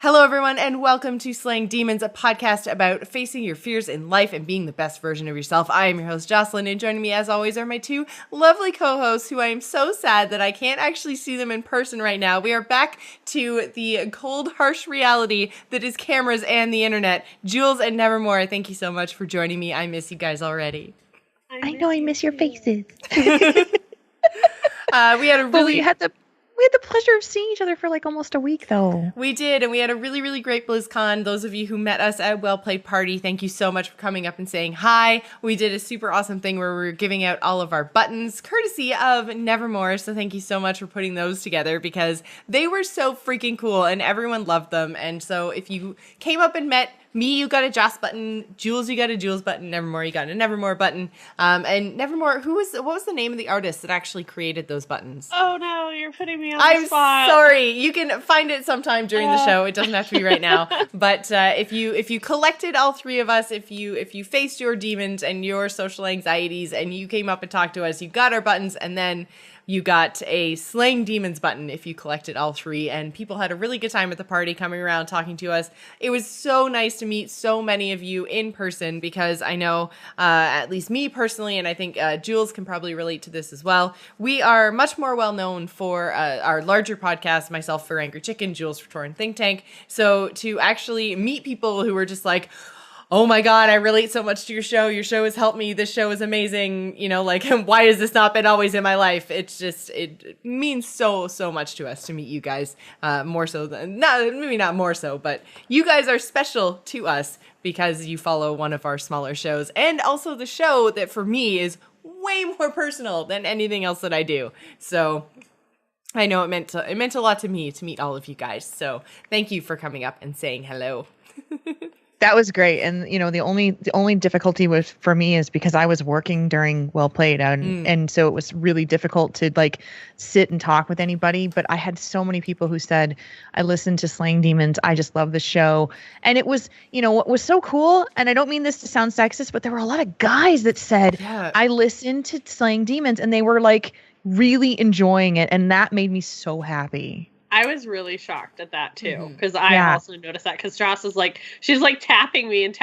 Hello, everyone, and welcome to Slaying Demons, a podcast about facing your fears in life and being the best version of yourself. I am your host, Jocelyn, and joining me, as always, are my two lovely co-hosts, who I am so sad that I can't actually see them in person right now. We are back to the cold, harsh reality that is cameras and the internet. Jules and Nevermore, thank you so much for joining me. I miss you guys already. I know I miss your faces. We had a really... We had the pleasure of seeing each other for like almost a week, though. We did, and we had a really, really great BlizzCon. Those of you who met us at Well Played Party, thank you so much for coming up and saying hi. We did a super awesome thing where we were giving out all of our buttons, courtesy of Nevermore, so thank you so much for putting those together, because they were so freaking cool, and everyone loved them. And so if you came up and met me, you got a Joss button. Jules, you got a Jules button. Nevermore, you got a Nevermore button. And Nevermore, what was the name of the artist that actually created those buttons? Oh no, you're putting me on the spot. I'm sorry. You can find it sometime during the show. It doesn't have to be right now. But if you collected all three of us, if you faced your demons and your social anxieties, and you came up and talked to us, you got our buttons, and then you got a Slaying Demons button if you collected all three, and people had a really good time at the party coming around talking to us. It was so nice to meet so many of you in person, because I know, at least me personally, and I think Jules can probably relate to this as well, we are much more well known for our larger podcast, myself for Angry Chicken, Jules for Tauren Think Tank. So to actually meet people who were just like, oh my God, I relate so much to your show. Your show has helped me. This show is amazing. You know, like, why has this not been always in my life? It's just, it means so much to us to meet you guys. More so than, maybe not more so, but you guys are special to us because you follow one of our smaller shows. And also the show that for me is way more personal than anything else that I do. So I know it meant a lot to me to meet all of you guys. So thank you for coming up and saying hello. That was great. And, you know, the only difficulty for me is because I was working during Well Played, and so it was really difficult to like sit and talk with anybody. But I had so many people who said, I listened to Slaying Demons. I just love the show. And it was, you know, what was so cool, and I don't mean this to sound sexist, but there were a lot of guys that said, I listened to Slaying Demons, and they were like really enjoying it. And that made me so happy. I was really shocked at that too, because I also noticed that, because Joss is like, she's like tapping me, and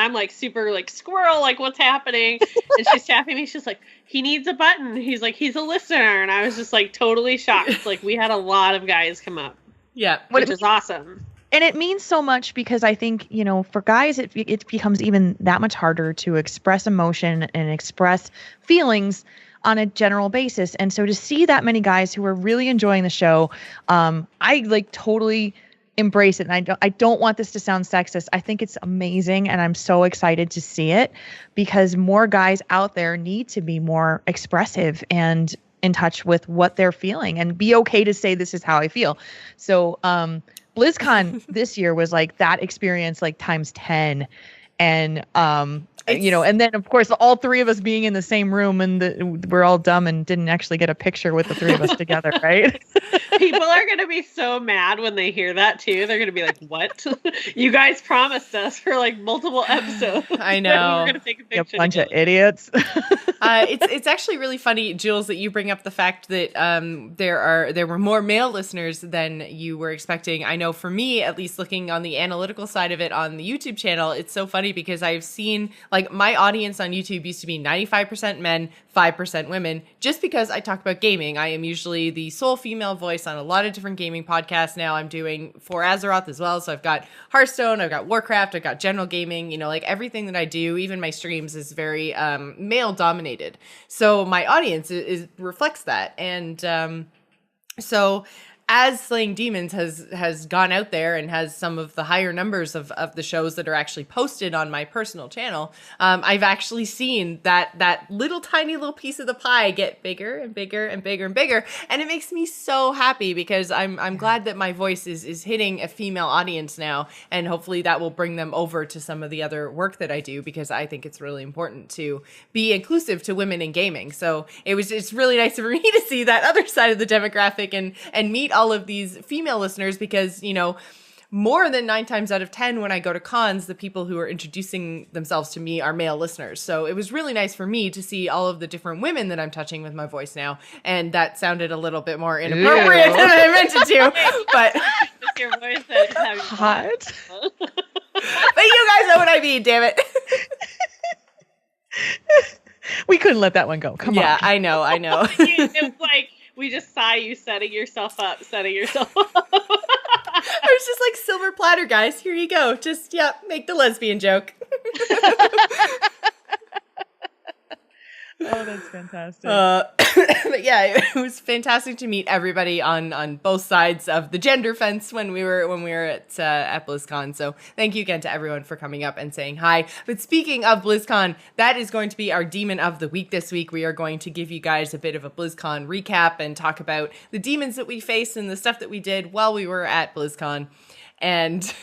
I'm like super like squirrel, like what's happening? And she's tapping me. She's like, he needs a button. He's like, he's a listener. And I was just like totally shocked. Like we had a lot of guys come up. Yeah. Which is awesome. And it means so much because I think, you know, for guys, it becomes even that much harder to express emotion and express feelings on a general basis. And so to see that many guys who are really enjoying the show, I like totally embrace it. And I don't want this to sound sexist. I think it's amazing, and I'm so excited to see it, because more guys out there need to be more expressive and in touch with what they're feeling, and be okay to say, this is how I feel. So BlizzCon this year was like that experience like times 10. And you know, and then of course all three of us being in the same room, and we're all dumb and didn't actually get a picture with the three of us together, right? People are going to be so mad when they hear that too. They're going to be like, what? You guys promised us for like multiple episodes. I know. We're going to take a picture. A bunch of idiots. It's actually really funny, Jules, that you bring up the fact that there were more male listeners than you were expecting. I know for me, at least looking on the analytical side of it on the YouTube channel, it's so funny because I've seen, like, my audience on YouTube used to be 95% men, 5% women, just because I talk about gaming. I am usually the sole female voice on a lot of different gaming podcasts now. I'm doing For Azeroth as well, so I've got Hearthstone, I've got Warcraft, I've got general gaming, you know, like everything that I do, even my streams, is very male dominated. So my audience reflects that. And so as Slaying Demons has gone out there and has some of the higher numbers of the shows that are actually posted on my personal channel, I've actually seen that little tiny little piece of the pie get bigger and bigger and bigger and bigger. And it makes me so happy, because I'm glad that my voice is hitting a female audience now. And hopefully that will bring them over to some of the other work that I do, because I think it's really important to be inclusive to women in gaming. So it's really nice for me to see that other side of the demographic and meet all of these female listeners, because, you know, more than 9 times out of 10 when I go to cons, the people who are introducing themselves to me are male listeners. So it was really nice for me to see all of the different women that I'm touching with my voice now. And that sounded a little bit more inappropriate than I meant it to. But your voice that is having hot. But you guys know what I mean, damn it. We couldn't let that one go. Come on. Yeah, I know. It was like we just saw you setting yourself up. I was just like, silver platter, guys. Here you go. Just, make the lesbian joke. Oh, that's fantastic. But yeah, it was fantastic to meet everybody on both sides of the gender fence when we were at BlizzCon. So thank you again to everyone for coming up and saying hi. But speaking of BlizzCon, that is going to be our demon of the week this week. We are going to give you guys a bit of a BlizzCon recap and talk about the demons that we faced and the stuff that we did while we were at BlizzCon. And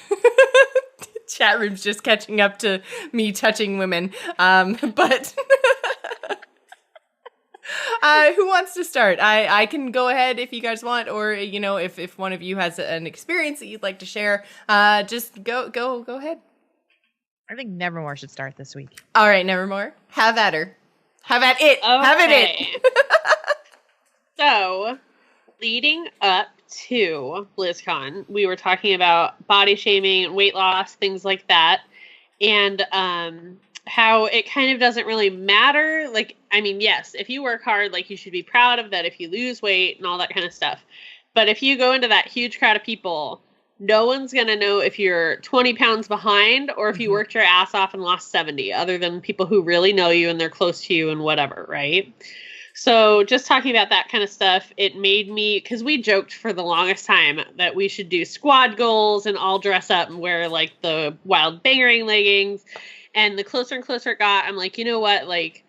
chat room's just catching up to me touching women. But who wants to start? I can go ahead if you guys want, or if one of you has an experience that you'd like to share, just go ahead. I think Nevermore should start this week. All right, Nevermore, have at her. Have at it. Okay. Have at it. So, leading up to BlizzCon, we were talking about body shaming, weight loss, things like that, and how it kind of doesn't really matter. Like, I mean, yes, if you work hard, like, you should be proud of that if you lose weight and all that kind of stuff. But if you go into that huge crowd of people, no one's going to know if you're 20 pounds behind or if you worked your ass off and lost 70, other than people who really know you and they're close to you and whatever, right? So just talking about that kind of stuff, it made me, because we joked for the longest time that we should do squad goals and all dress up and wear, like, the wild bangering leggings. And the closer and closer it got, I'm like, you know what? Like,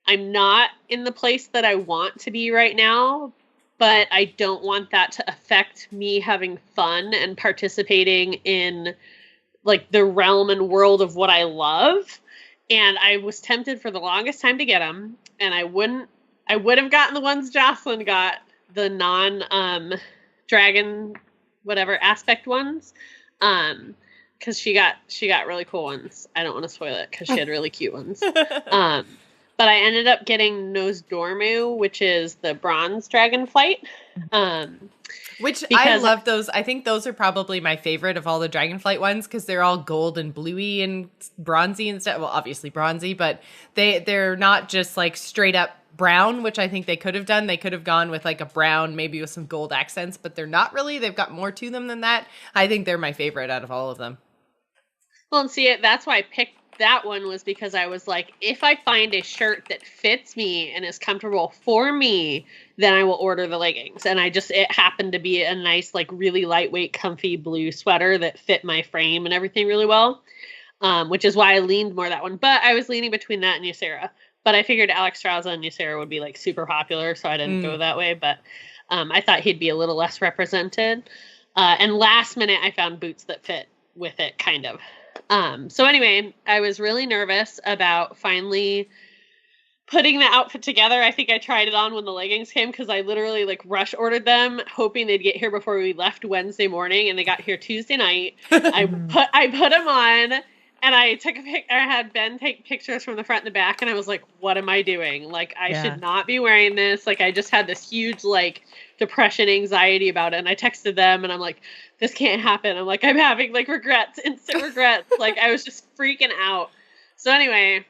I'm not in the place that I want to be right now, but I don't want that to affect me having fun and participating in, like, the realm and world of what I love. And I was tempted for the longest time to get them, and I would have gotten the ones Jocelyn got, the dragon whatever aspect ones. Because she got really cool ones. I don't want to spoil it because she had really cute ones. But I ended up getting Nosdormu, which is the bronze dragonflight. Which I love those. I think those are probably my favorite of all the dragonflight ones because they're all gold and bluey and bronzy and stuff. Well, obviously bronzy, but they're not just like straight up brown, which I think they could have done. They could have gone with like a brown, maybe with some gold accents, but they're not really. They've got more to them than that. I think they're my favorite out of all of them. Well, and see, that's why I picked that one, was because I was like, if I find a shirt that fits me and is comfortable for me, then I will order the leggings. And it happened to be a nice, like, really lightweight, comfy blue sweater that fit my frame and everything really well, which is why I leaned more that one. But I was leaning between that and Ysera. But I figured Alex Strauza and Ysera would be, like, super popular, so I didn't go that way. But I thought he'd be a little less represented. And last minute, I found boots that fit with it, kind of. So anyway, I was really nervous about finally putting the outfit together. I think I tried it on when the leggings came because I literally like rush ordered them, hoping they'd get here before we left Wednesday morning, and they got here Tuesday night. I put them on, and I took I had Ben take pictures from the front and the back, and I was like, what am I doing? Like, I should not be wearing this. Like, I just had this huge, like, depression, anxiety about it, and I texted them, and I'm like, this can't happen. I'm like, I'm having, like, regrets, instant regrets. Like, I was just freaking out. So anyway,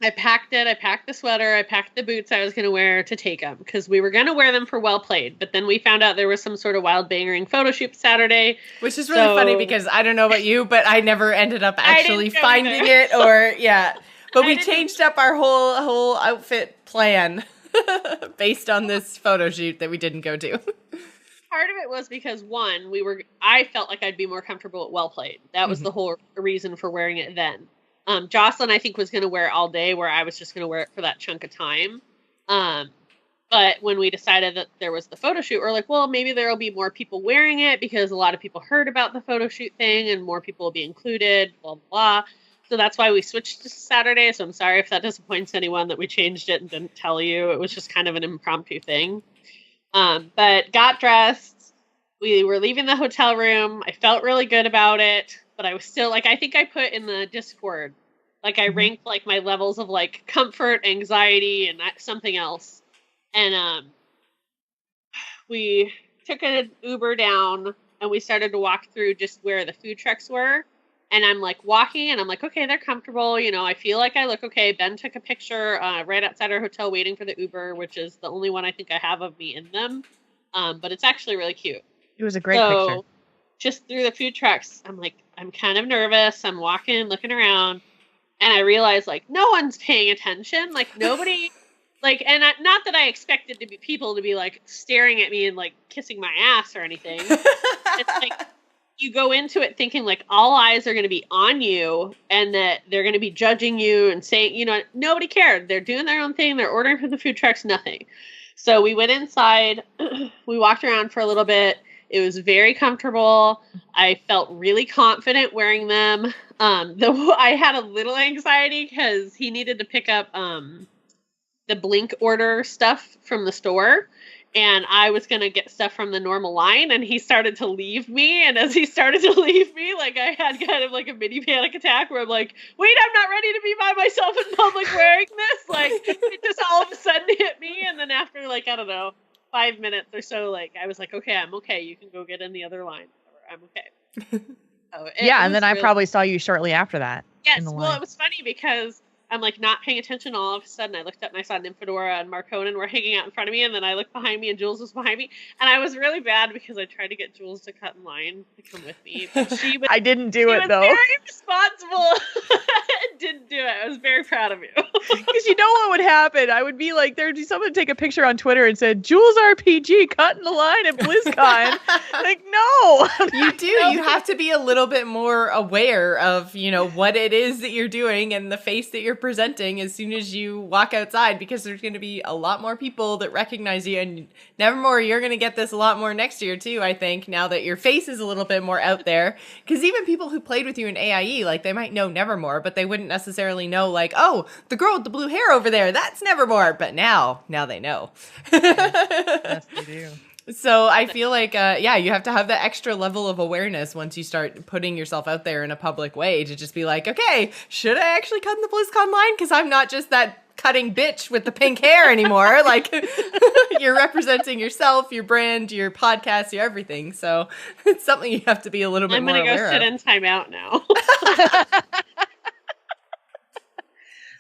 I packed it. I packed the sweater. I packed the boots I was going to wear to take them because we were going to wear them for Well Played. But then we found out there was some sort of wild bangering photo shoot Saturday. Which is really funny because I don't know about you, but I never ended up actually finding it or, But we changed up our whole outfit plan based on this photo shoot that we didn't go to. Part of it was because, one, I felt like I'd be more comfortable at Well Played. That was the whole reason for wearing it then. Jocelyn, I think, was going to wear it all day, where I was just going to wear it for that chunk of time. But when we decided that there was the photo shoot, we're like, well, maybe there will be more people wearing it because a lot of people heard about the photo shoot thing and more people will be included, blah, blah, blah. So that's why we switched to Saturday. So I'm sorry if that disappoints anyone that we changed it and didn't tell you. It was just kind of an impromptu thing. But got dressed. We were leaving the hotel room. I felt really good about it. But I was still, like, I think I put in the Discord, like, I ranked, like, my levels of, like, comfort, anxiety, and something else. And we took an Uber down, and we started to walk through just where the food trucks were. And I'm like walking and I'm like, okay, they're comfortable. You know, I feel like I look okay. Ben took a picture right outside our hotel waiting for the Uber, which is the only one I think I have of me in them. But it's actually really cute. It was a great picture. Just through the food trucks, I'm like, I'm kind of nervous. I'm walking, looking around. And I realized, like, no one's paying attention. Like, nobody, like, and not that I expected people to be, like, staring at me and, like, kissing my ass or anything. It's like, you go into it thinking like all eyes are going to be on you and that they're going to be judging you and saying, you know, nobody cared. They're doing their own thing. They're ordering from the food trucks, nothing. So we went inside, we walked around for a little bit. It was very comfortable. I felt really confident wearing them. Though I had a little anxiety because he needed to pick up the Blink order stuff from the store. And I was going to get stuff from the normal line, and he started to leave me. And as he started to leave me, like, I had kind of like a mini panic attack where I'm like, wait, I'm not ready to be by myself in public wearing this. Like, it just all of a sudden hit me. And then after, like, I don't know, 5 minutes or so, like, I was like, okay, I'm okay. You can go get in the other line. I'm okay. And then I probably saw you shortly after that. Yes, well, it was funny because I'm like not paying attention. All of a sudden, I looked up and I saw Nymphadora and Marconin were hanging out in front of me, and then I looked behind me and Jules was behind me, and I was really bad because I tried to get Jules to cut in line to come with me, but she was. I didn't do it though. Very responsible. Didn't do it. I was very proud of you. Because you know what would happen? I would be like, there'd be someone take a picture on Twitter and said, Jules RPG cut in the line at BlizzCon. Like, no. You do. You have to be a little bit more aware of, you know, what it is that you're doing and the face that you're presenting as soon as you walk outside, because there's going to be a lot more people that recognize you. And Nevermore, you're going to get this a lot more next year too, I think, now that your face is a little bit more out there. Because even people who played with you in AIE, like, they might know Nevermore, but they wouldn't necessarily know, like, oh, the girl with the blue hair over there, that's Nevermore. But now they know. Yes, they do. So I feel like, you have to have that extra level of awareness once you start putting yourself out there in a public way to just be like, okay, should I actually cut in the BlizzCon line? Because I'm not just that cutting bitch with the pink hair anymore. Like, you're representing yourself, your brand, your podcast, your everything. So it's something you have to be a little bit more aware of. I'm going to go sit in timeout now.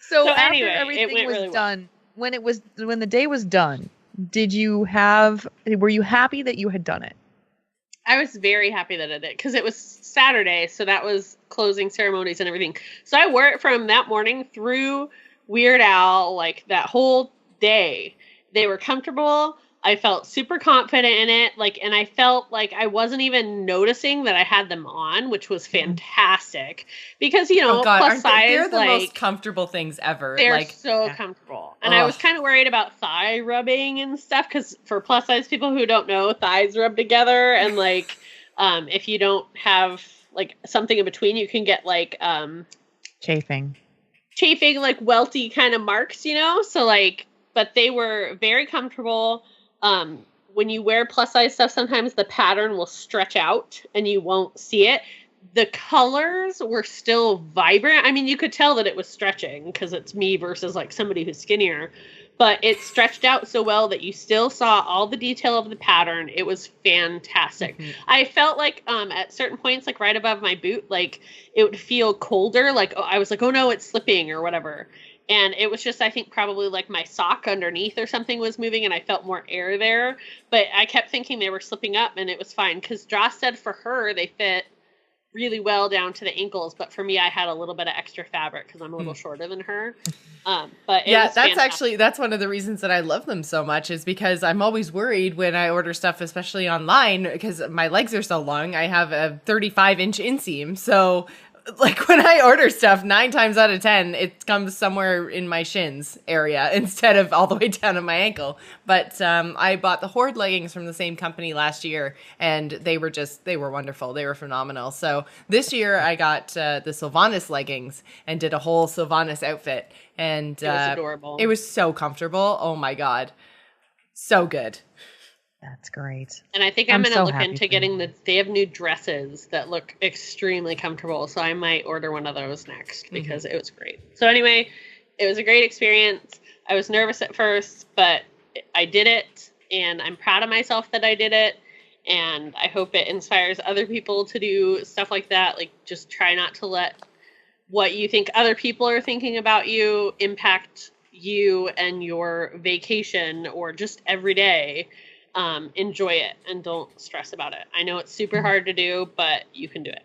So after anyway, everything was really done, when the day was done, were you happy that you had done it? I was very happy that I did, because it was Saturday, so that was closing ceremonies and everything. So I wore it from that morning through Weird Al, like that whole day. They were comfortable. I felt super confident in it, like, and I felt like I wasn't even noticing that I had them on, which was fantastic. Because, you know, plus size, they're the most comfortable things ever. They're so comfortable. And I was kind of worried about thigh rubbing and stuff, because for plus size people who don't know, thighs rub together, and like, if you don't have like something in between, you can get like chafing, like welty kind of marks, you know. So like, but they were very comfortable. When you wear plus size stuff, sometimes the pattern will stretch out and you won't see it. The colors were still vibrant. I mean, you could tell that it was stretching because it's me versus like somebody who's skinnier, but it stretched out so well that you still saw all the detail of the pattern. It was fantastic. Mm-hmm. I felt like, at certain points, like right above my boot, like it would feel colder. Like, I was like, oh no, it's slipping or whatever. And it was just, I think probably like my sock underneath or something was moving and I felt more air there. But I kept thinking they were slipping up and it was fine. Because Joss said for her, they fit really well down to the ankles. But for me, I had a little bit of extra fabric because I'm a little shorter than her. But yeah, that's one of the reasons that I love them so much, is because I'm always worried when I order stuff, especially online, because my legs are so long. I have a 35-inch inseam. So like when I order stuff, 9 times out of 10, it comes somewhere in my shins area instead of all the way down to my ankle. But I bought the Horde leggings from the same company last year, and they were wonderful. They were phenomenal. So this year I got the Sylvanas leggings and did a whole Sylvanas outfit. And it was adorable. It was so comfortable. Oh my God. So good. That's great. And I think I'm going to look into getting they have new dresses that look extremely comfortable. So I might order one of those next because it was great. So anyway, it was a great experience. I was nervous at first, but I did it and I'm proud of myself that I did it. And I hope it inspires other people to do stuff like that. Like, just try not to let what you think other people are thinking about you impact you and your vacation or just every day. Enjoy it and don't stress about it. I know it's super hard to do, but you can do it.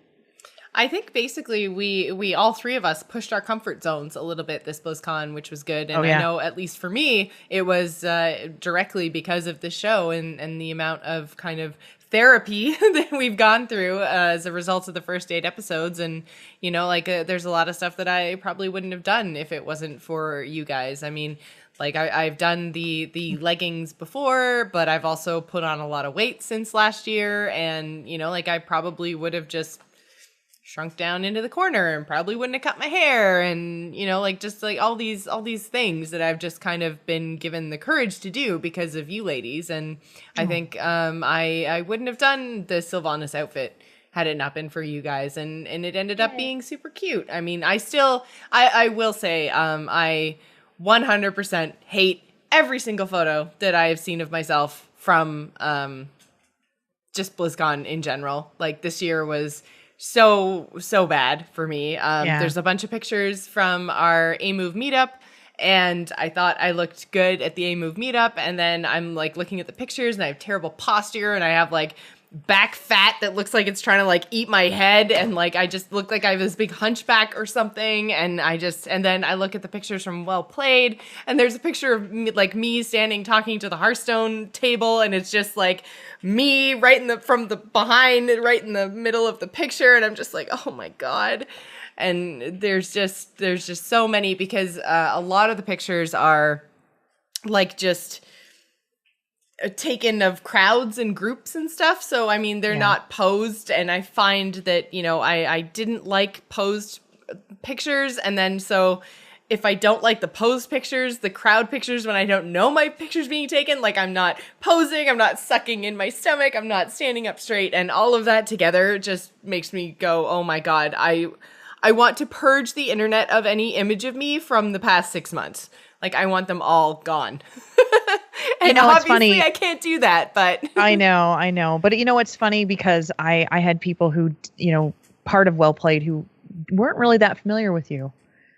I think basically we all three of us pushed our comfort zones a little bit this BlizzCon, which was good. And I know, at least for me, it was directly because of the show and the amount of kind of therapy that we've gone through as a result of the first 8 episodes. And, you know, like there's a lot of stuff that I probably wouldn't have done if it wasn't for you guys. I mean, like I've done the leggings before, but I've also put on a lot of weight since last year. And, you know, like I probably would have just shrunk down into the corner and probably wouldn't have cut my hair, and, you know, like just like all these things that I've just kind of been given the courage to do because of you ladies. And I think I wouldn't have done the Sylvanas outfit had it not been for you guys, and it ended up being super cute. I mean, I will say I 100% hate every single photo that I have seen of myself from just BlizzCon in general. Like, this year was so bad for me. There's a bunch of pictures from our AMove meetup, and I thought I looked good at the AMove meetup, and then I'm like looking at the pictures and I have terrible posture, and I have like back fat that looks like it's trying to like eat my head, and like I just look like I have this big hunchback or something. And then I look at the pictures from Well Played, and there's a picture of me standing talking to the Hearthstone table, and it's just like me from the behind, right in the middle of the picture, and I'm just like, oh my god. And there's just so many, because a lot of the pictures are like just taken of crowds and groups and stuff. So, I mean, they're not posed, and I find that, you know, I didn't like posed pictures. And then so if I don't like the posed pictures, the crowd pictures, when I don't know my picture's being taken, like I'm not posing, I'm not sucking in my stomach, I'm not standing up straight, and all of that together just makes me go, oh my god, I want to purge the internet of any image of me from the past 6 months. Like, I want them all gone. And you know, obviously it's funny. I can't do that, but I know. But you know, it's funny because I had people who, you know, part of Well Played who weren't really that familiar with you.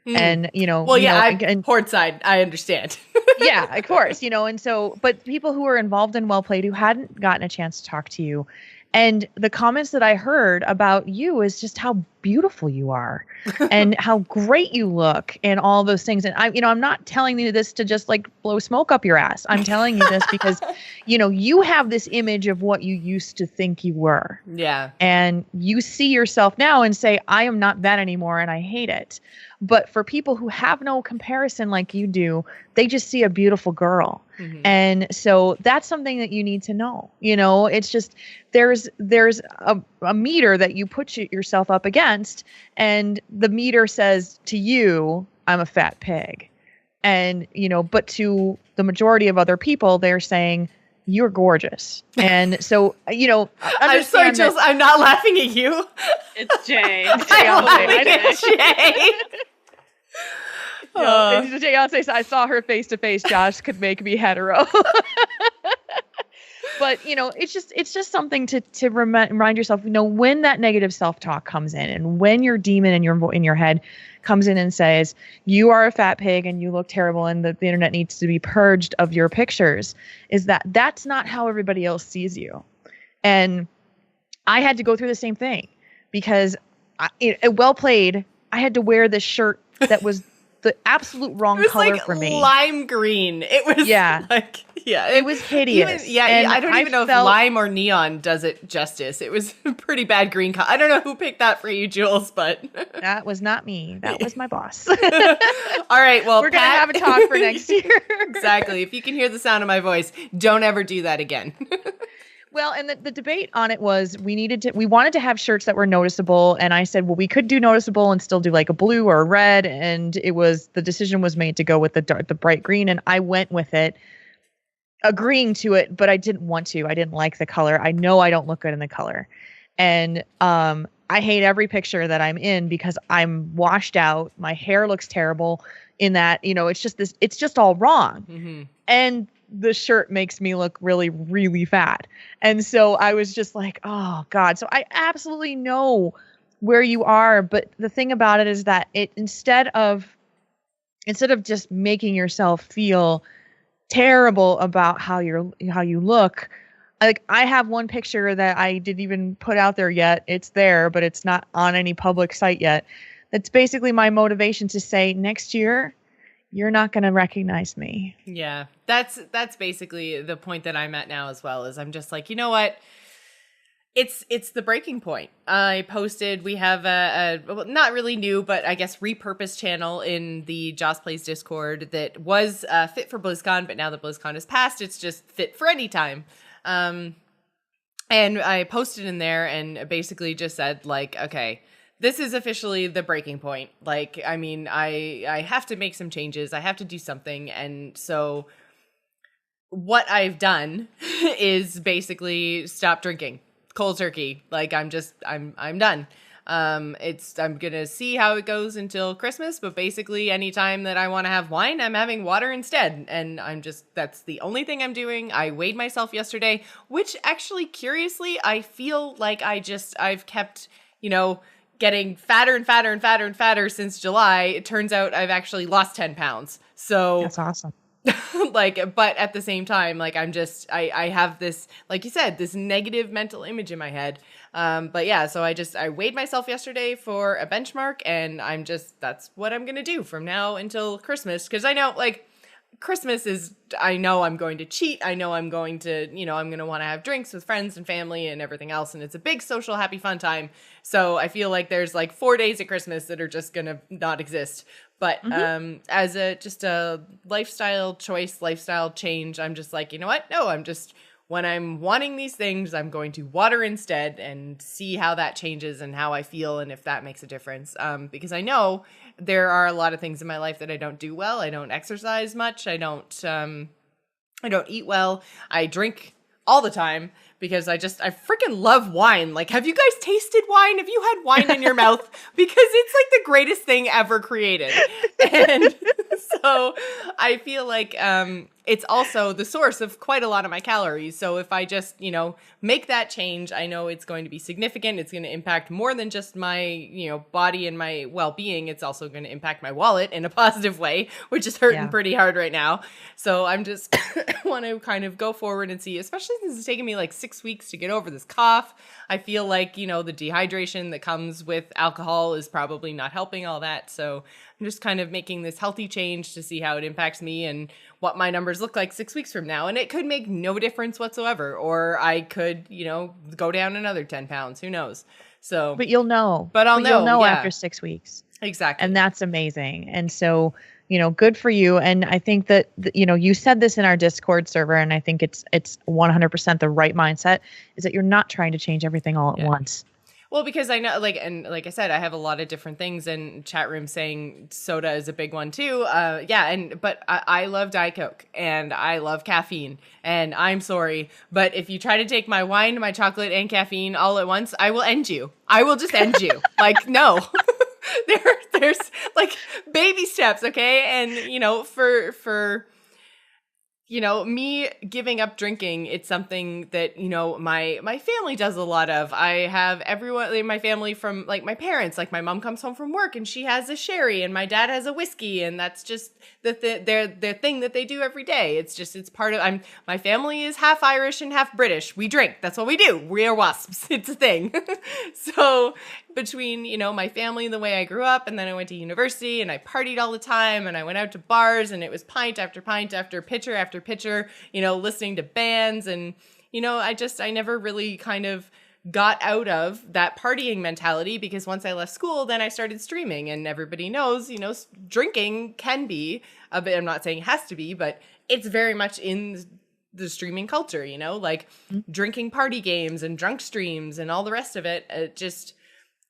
And, you know, well, and Horde side, I understand. yeah, of course, you know, and so, but people who were involved in Well Played who hadn't gotten a chance to talk to you, and the comments that I heard about you is just how beautiful you are and how great you look and all those things. And I'm not telling you this to just like blow smoke up your ass. I'm telling you this because, you know, you have this image of what you used to think you were. Yeah. And you see yourself now and say, I am not that anymore, and I hate it. But for people who have no comparison like you do, they just see a beautiful girl. Mm-hmm. And so that's something that you need to know. You know, it's just there's a meter that you put yourself up against, and the meter says to you, I'm a fat pig. And, you know, but to the majority of other people, they're saying, you're gorgeous. And so, you know, I'm sorry, Jules, I'm not laughing at you. It's Jay. I'm laughing at Jay. I saw her face to face. Josh could make me hetero. But, you know, it's just something to remind yourself, you know, when that negative self-talk comes in, and when your demon in your head comes in and says, you are a fat pig and you look terrible and the internet needs to be purged of your pictures, is that's not how everybody else sees you. And I had to go through the same thing, because Well Played, I had to wear this shirt that was the absolute wrong color for me. Lime green. It was it was hideous. I don't even know if lime or neon does it justice. It was a pretty bad green color. I don't know who picked that for you, Jules, but that was not me. That was my boss. All right, well, we're gonna have a talk for next year. Exactly. If you can hear the sound of my voice, don't ever do that again. Well, and the debate on it was we wanted to have shirts that were noticeable, and I said, well, we could do noticeable and still do like a blue or a red, and the decision was made to go with the bright green, and I went with it, agreeing to it, but I didn't want to. I didn't like the color. I know I don't look good in the color, and I hate every picture that I'm in because I'm washed out. My hair looks terrible in that, you know, it's just all wrong. Mm-hmm. And the shirt makes me look really, really fat. And so I was just like, oh God. So I absolutely know where you are. But the thing about it is that instead of just making yourself feel terrible about how you look, like I have one picture that I didn't even put out there yet. It's there, but it's not on any public site yet. That's basically my motivation to say next year, you're not going to recognize me. Yeah, that's basically the point that I'm at now as well, is I'm just like, you know what? It's the breaking point. I posted, we have a not really new, but I guess repurposed channel in the Joss Plays Discord that was fit for BlizzCon, but now that BlizzCon is past, it's just fit for any time. And I posted in there and basically just said like, okay, this is officially the breaking point. Like, I mean, I have to make some changes. I have to do something. And so what I've done is basically stop drinking cold turkey. Like, I'm done. I'm going to see how it goes until Christmas, but basically anytime that I want to have wine, I'm having water instead. And that's the only thing I'm doing. I weighed myself yesterday, which actually, curiously, I feel like I've kept, getting fatter and fatter and fatter and fatter since July. It turns out I've actually lost 10 pounds. So that's awesome. But at the same time, like I have this, like you said, this negative mental image in my head. But yeah, so I weighed myself yesterday for a benchmark, and that's what I'm going to do from now until Christmas. 'Cause I know, like, Christmas is, I know I'm going to cheat. I know I'm going to, I'm going to want to have drinks with friends and family and everything else. And it's a big social, happy, fun time. So I feel like there's like 4 days at Christmas that are just going to not exist. But as just a lifestyle choice, lifestyle change, I'm just like, you know what? No, when I'm wanting these things, I'm going to water instead and see how that changes and how I feel and if that makes a difference. Because I know there are a lot of things in my life that I don't do well. I don't exercise much. I don't eat well. I drink all the time because I freaking love wine. Like, have you guys tasted wine? Have you had wine in your mouth? Because it's like the greatest thing ever created. And so I feel like it's also the source of quite a lot of my calories. So if I just, make that change, I know it's going to be significant. It's going to impact more than just my, body and my well-being. It's also going to impact my wallet in a positive way, which is hurting pretty hard right now. So I'm just want to kind of go forward and see, especially since it's taken me like 6 weeks to get over this cough. I feel like, the dehydration that comes with alcohol is probably not helping all that. So I'm just kind of making this healthy change to see how it impacts me and what my numbers look like 6 weeks from now. And it could make no difference whatsoever. Or I could, go down another 10 pounds. Who knows? So, but you'll know. You'll know after 6 weeks. Exactly. And that's amazing. And so, good for you. And I think that, you said this in our Discord server, and I think it's 100% the right mindset, is that you're not trying to change everything all at once. Well, because I know, like I said, I have a lot of different things in chat room saying soda is a big one too. But I love Diet Coke and I love caffeine, and I'm sorry, but if you try to take my wine, my chocolate, and caffeine all at once, I will end you. I will just end you. Like, no. There's like baby steps, okay? And for me giving up drinking, it's something that, my family does a lot of. I have everyone in my family, from like my parents, like my mom comes home from work and she has a sherry and my dad has a whiskey, and that's just their thing that they do every day. It's part of, my family is half Irish and half British. We drink. That's what we do. We are wasps. It's a thing. So between, my family and the way I grew up, and then I went to university and I partied all the time and I went out to bars and it was pint after pint after pitcher after pitcher, listening to bands. And, I never really kind of got out of that partying mentality, because once I left school, then I started streaming, and everybody knows, drinking can be a bit, I'm not saying it has to be, but it's very much in the streaming culture, like drinking party games and drunk streams and all the rest of it.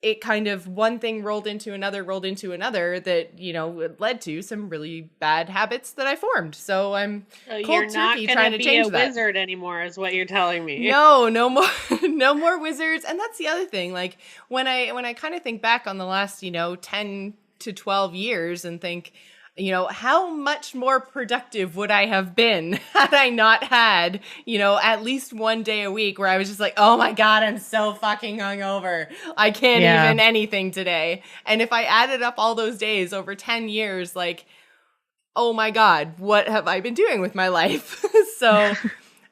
It kind of, one thing rolled into another that, it led to some really bad habits that I formed. So I'm cold turkey trying to change that. You're not going to be a wizard anymore, is what you're telling me. No more, no more wizards. And that's the other thing. Like when I kind of think back on the last, 10 to 12 years and think, how much more productive would I have been had I not had, at least one day a week where I was just like, oh my God, I'm so fucking hungover. I can't even anything today. And if I added up all those days over 10 years, like, oh my God, what have I been doing with my life? So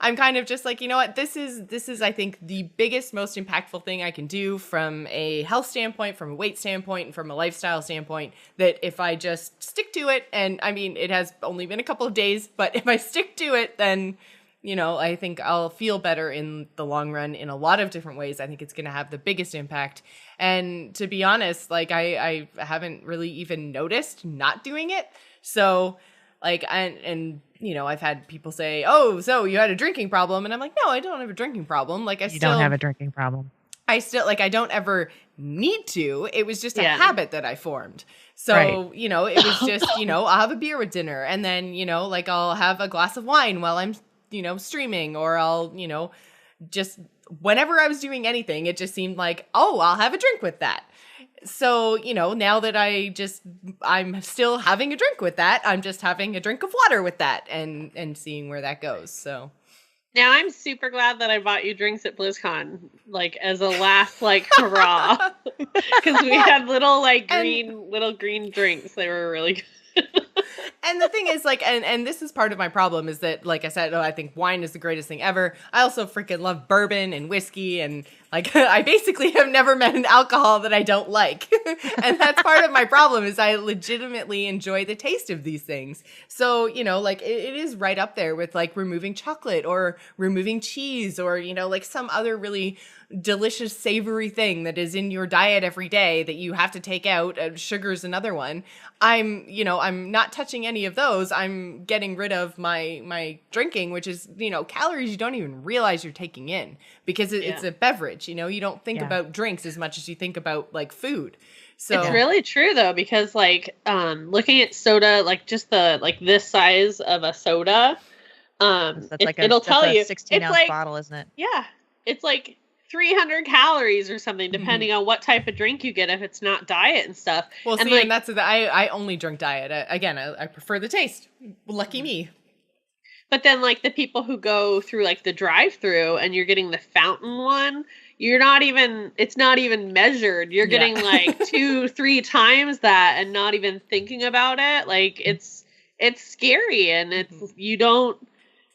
I'm kind of just like, you know what, this is, I think, the biggest, most impactful thing I can do from a health standpoint, from a weight standpoint, and from a lifestyle standpoint, that if I just stick to it, and I mean, it has only been a couple of days, but if I stick to it, then, I think I'll feel better in the long run in a lot of different ways. I think it's going to have the biggest impact. And to be honest, like, I haven't really even noticed not doing it. So, like, and I've had people say, oh, so you had a drinking problem. And I'm like, no, I don't have a drinking problem. Like, you don't have a drinking problem. I still, like, I don't ever need to. It was just a habit that I formed. So, it was just, I'll have a beer with dinner. And then, like, I'll have a glass of wine while I'm, streaming. Or I'll, just whenever I was doing anything, it just seemed like, oh, I'll have a drink with that. So, now that I'm still having a drink with that, I'm just having a drink of water with that and seeing where that goes. So now I'm super glad that I bought you drinks at BlizzCon, like, as a last, like, hurrah. Because we had little green drinks. They were really good. And the thing is, like, and this is part of my problem is that, like I said, I think wine is the greatest thing ever. I also freaking love bourbon and whiskey, and, like, I basically have never met an alcohol that I don't like. And that's part of my problem is I legitimately enjoy the taste of these things. So, like, it is right up there with, like, removing chocolate or removing cheese or, like, some other really delicious savory thing that is in your diet every day that you have to take out. Sugar's another one. I'm not touching any of those. I'm getting rid of my drinking, which is, calories you don't even realize you're taking in because it's a beverage. You don't think about drinks as much as you think about, like, food. So it's really true though, because, like, looking at soda, like, just the, like, this size of a soda, it'll tell you 16-ounce like, bottle, isn't it? Yeah. It's like 300 calories or something, depending on what type of drink you get if it's not diet and stuff. Well, and see, like, and that's I only drink diet. I prefer the taste. Lucky me. But then, like, the people who go through, like, the drive-through and you're getting the fountain one, it's not even measured. You're getting like 2-3 times that and not even thinking about it. Like, it's scary, and you don't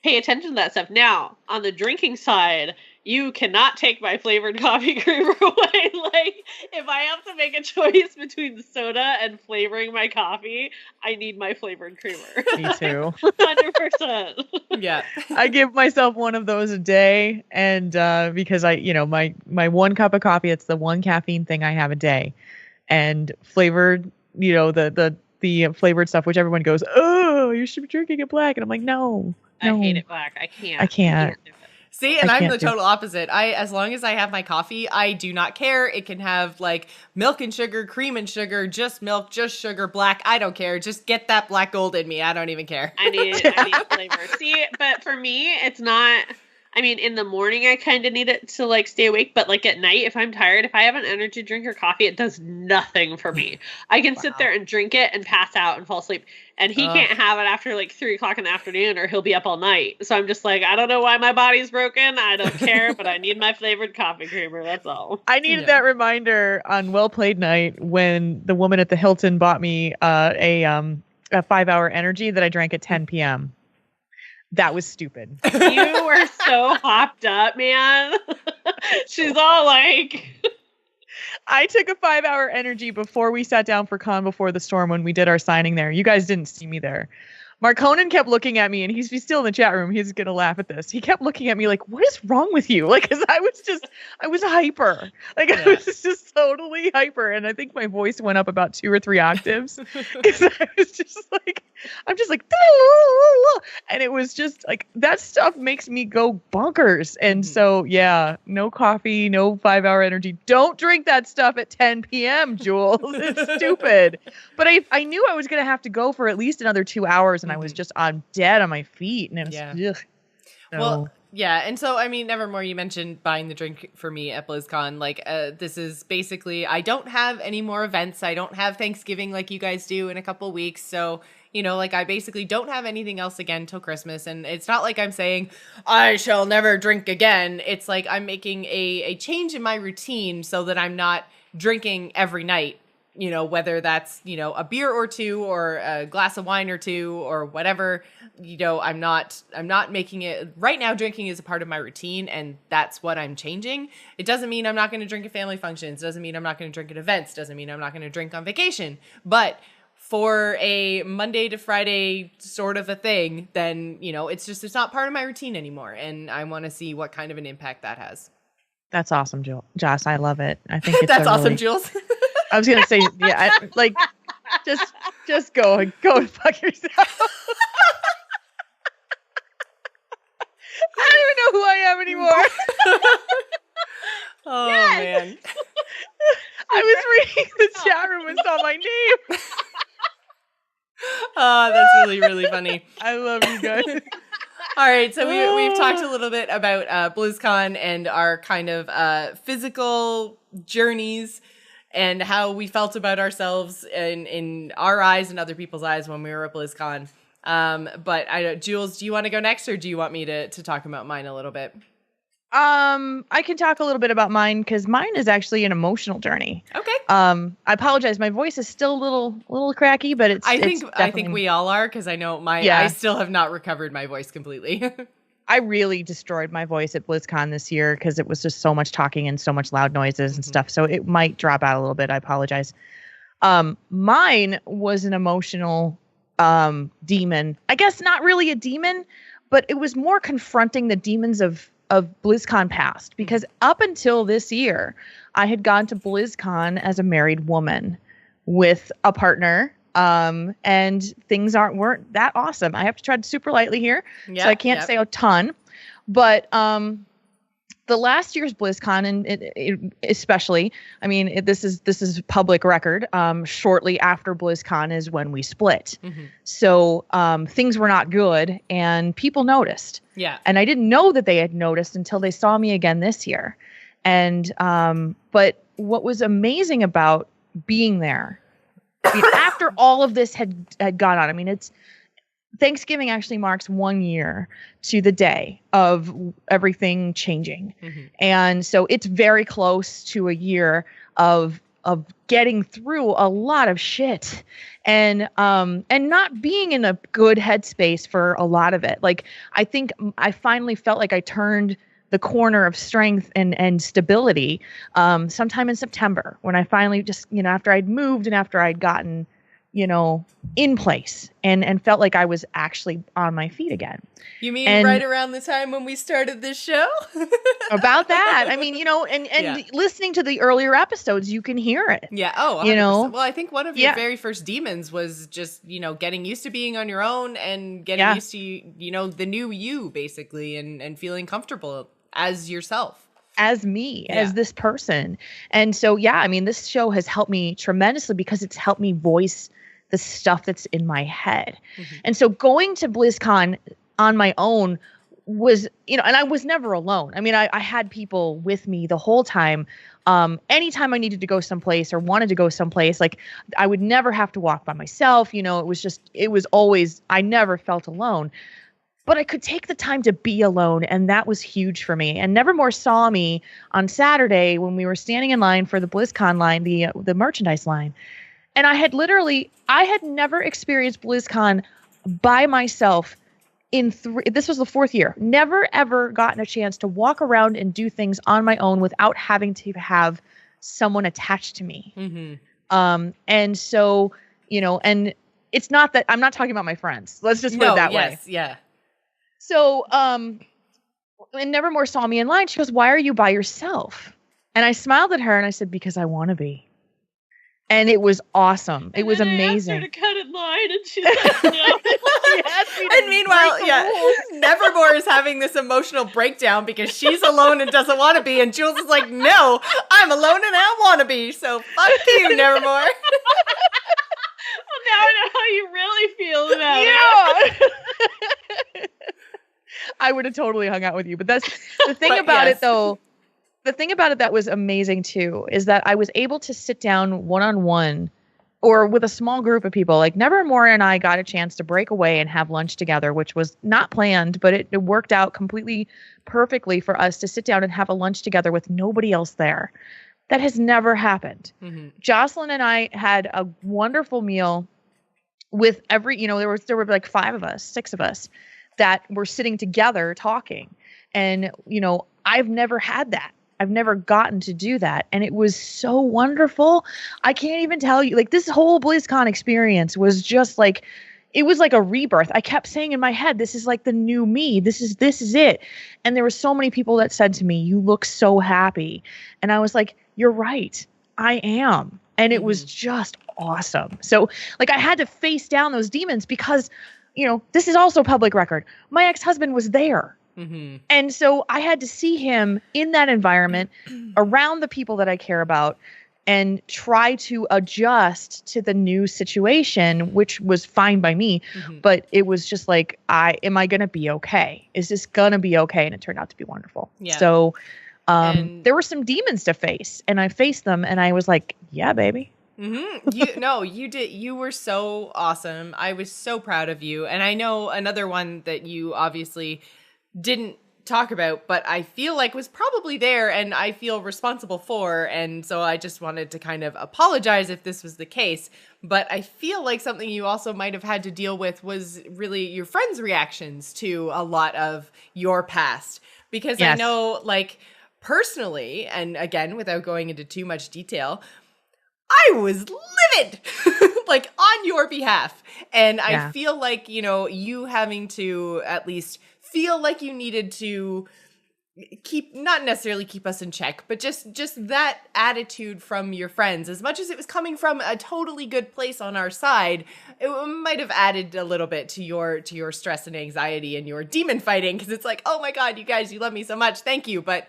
pay attention to that stuff. Now, on the drinking side, you cannot take my flavored coffee creamer away. Like, if I have to make a choice between soda and flavoring my coffee, I need my flavored creamer. Me too. 100%. Yeah. I give myself one of those a day, and because my 1 cup of coffee, it's the one caffeine thing I have a day, and flavored, the flavored stuff, which everyone goes, oh, you should be drinking it black, and I'm like, no. I hate it black. I can't. I can't do it. See, and I'm the total opposite. As long as I have my coffee, I do not care. It can have, like, milk and sugar, cream and sugar, just milk, just sugar, black. I don't care. Just get that black gold in me. I don't even care. I need flavor. See, but for me, it's not. I mean, in the morning, I kind of need it to, like, stay awake. But, like, at night, if I'm tired, if I have an energy drink or coffee, it does nothing for me. I can sit there and drink it and pass out and fall asleep. And he can't have it after, like, 3 o'clock in the afternoon, or he'll be up all night. So I'm just like, I don't know why my body's broken. I don't care, but I need my flavored coffee creamer. That's all. I needed that reminder on Well Played Night when the woman at the Hilton bought me a 5-hour energy that I drank at 10 p.m. That was stupid. You were so hopped up, man. She's all like... I took a 5-hour energy before we sat down for Con Before the Storm when we did our signing there. You guys didn't see me there. Marconin kept looking at me, and he's still in the chat room. He's going to laugh at this. He kept looking at me like, what is wrong with you? Like, because I was hyper. Like, I was just totally hyper. And I think my voice went up about 2 or 3 octaves. Because I was just like, I'm just like, and it was just like, that stuff makes me go bonkers. And so, yeah, no coffee, no 5-hour energy. Don't drink that stuff at 10 p.m., Jules. It's stupid. But I knew I was going to have to go for at least another 2 hours. And I was just dead on my feet. And it was, ugh. So. Well, Yeah, and so, I mean, Nevermore, you mentioned buying the drink for me at BlizzCon. Like, this is basically, I don't have any more events. I don't have Thanksgiving like you guys do in a couple weeks. So, you know, like, I basically don't have anything else again till Christmas. And it's not like I'm saying, I shall never drink again. It's like I'm making a change in my routine so that I'm not drinking every night. You know, whether that's, you know, a beer or two or a glass of wine or two or whatever, you know, I'm not making it right now. Drinking is a part of my routine, and that's what I'm changing. It doesn't mean I'm not going to drink at family functions. Doesn't mean I'm not going to drink at events. Doesn't mean I'm not going to drink on vacation. But for a Monday to Friday sort of a thing, then, you know, it's not part of my routine anymore. And I want to see what kind of an impact that has. That's awesome, Joss. I love it. I think it's that's awesome, Jules. I was gonna say, yeah, just go and fuck yourself. I don't even know who I am anymore. Oh man! I was reading the chat room and saw my name. Oh, that's really, really funny. I love you guys. All right, so we've talked a little bit about BlizzCon and our kind of physical journeys and how we felt about ourselves in our eyes and other people's eyes when we were at BlizzCon. But Jules, do you want to go next, or do you want me to talk about mine a little bit? I can talk a little bit about mine because mine is actually an emotional journey. Okay. I apologize. My voice is still a little cracky, but I think we all are, because I know I still have not recovered my voice completely. I really destroyed my voice at BlizzCon this year because it was just so much talking and so much loud noises and stuff. So it might drop out a little bit. I apologize. Mine was an emotional demon. I guess not really a demon, but it was more confronting the demons of BlizzCon past, because up until this year, I had gone to BlizzCon as a married woman with a partner. And things weren't that awesome. I have to tread super lightly here, so I can't say a ton. But the last year's BlizzCon, and especially, I mean, this is public record. Shortly after BlizzCon is when we split, so things were not good, and people noticed. Yeah, and I didn't know that they had noticed until they saw me again this year. And but what was amazing about being there, after all of this had gone on, I mean, it's Thanksgiving actually marks 1 year to the day of everything changing. And so it's very close to a year of getting through a lot of shit and not being in a good headspace for a lot of it. Like, I think I finally felt like I turned the corner of strength and stability sometime in September, when I finally just, after I'd moved and after I'd gotten, in place and felt like I was actually on my feet again. You mean right around the time when we started this show? About that. I mean, and listening to the earlier episodes, you can hear it. Yeah. Oh, 100%. Well, I think one of your very first demons was just, getting used to being on your own and getting used to, the new you, basically, and feeling comfortable as yourself. As me, as this person. And so, I mean, this show has helped me tremendously because it's helped me voice the stuff that's in my head. And so going to BlizzCon on my own was, and I was never alone. I mean, I had people with me the whole time. Anytime I needed to go someplace or wanted to go someplace, like, I would never have to walk by myself. It was always, I never felt alone. But I could take the time to be alone, and that was huge for me. And Nevermore saw me on Saturday when we were standing in line for the BlizzCon line, the merchandise line. And I had never experienced BlizzCon by myself this was the 4th year. Never, ever gotten a chance to walk around and do things on my own without having to have someone attached to me. And so, and it's not that I'm not talking about my friends. Let's just put it that way. Yeah. So, when Nevermore saw me in line, she goes, "Why are you by yourself?" And I smiled at her and I said, "Because I want to be." And it was awesome. It was amazing. I asked her to cut in line, and she's like, "No." And meanwhile, Nevermore is having this emotional breakdown because she's alone and doesn't want to be, and Jules is like, "No, I'm alone and I want to be. So fuck you, Nevermore." Well, now I know how you really feel about it. I would have totally hung out with you. But that's the thing about it, though. The thing about it that was amazing too is that I was able to sit down one-on-one or with a small group of people. Like Nevermore and I got a chance to break away and have lunch together, which was not planned, but it worked out completely perfectly for us to sit down and have a lunch together with nobody else there. That has never happened. Mm-hmm. Jocelyn and I had a wonderful meal with every, there were like 6 of us that were sitting together talking. And, I've never had that. I've never gotten to do that. And it was so wonderful. I can't even tell you, like, this whole BlizzCon experience was just like, it was like a rebirth. I kept saying in my head, this is like the new me. This is it. And there were so many people that said to me, you look so happy. And I was like, you're right. I am. And it was just awesome. So like I had to face down those demons because, this is also public record. My ex-husband was there. Mm-hmm. And so I had to see him in that environment around the people that I care about and try to adjust to the new situation, which was fine by me. Mm-hmm. But it was just like, am I going to be okay? Is this going to be okay? And it turned out to be wonderful. Yeah. So there were some demons to face and I faced them and I was like, yeah, baby. Mm-hmm. You did. You were so awesome. I was so proud of you. And I know another one that you obviously didn't talk about, but I feel like was probably there and I feel responsible for. And so I just wanted to kind of apologize if this was the case. But I feel like something you also might have had to deal with was really your friends' reactions to a lot of your past. Because yes. I know, like, personally, and again, without going into too much detail, I was livid, like, on your behalf. And I feel like, you having to at least feel like you needed to not necessarily keep us in check, but just that attitude from your friends, as much as it was coming from a totally good place on our side, it might have added a little bit to your stress and anxiety and your demon fighting. Cause it's like, oh my God, you guys, you love me so much. Thank you. But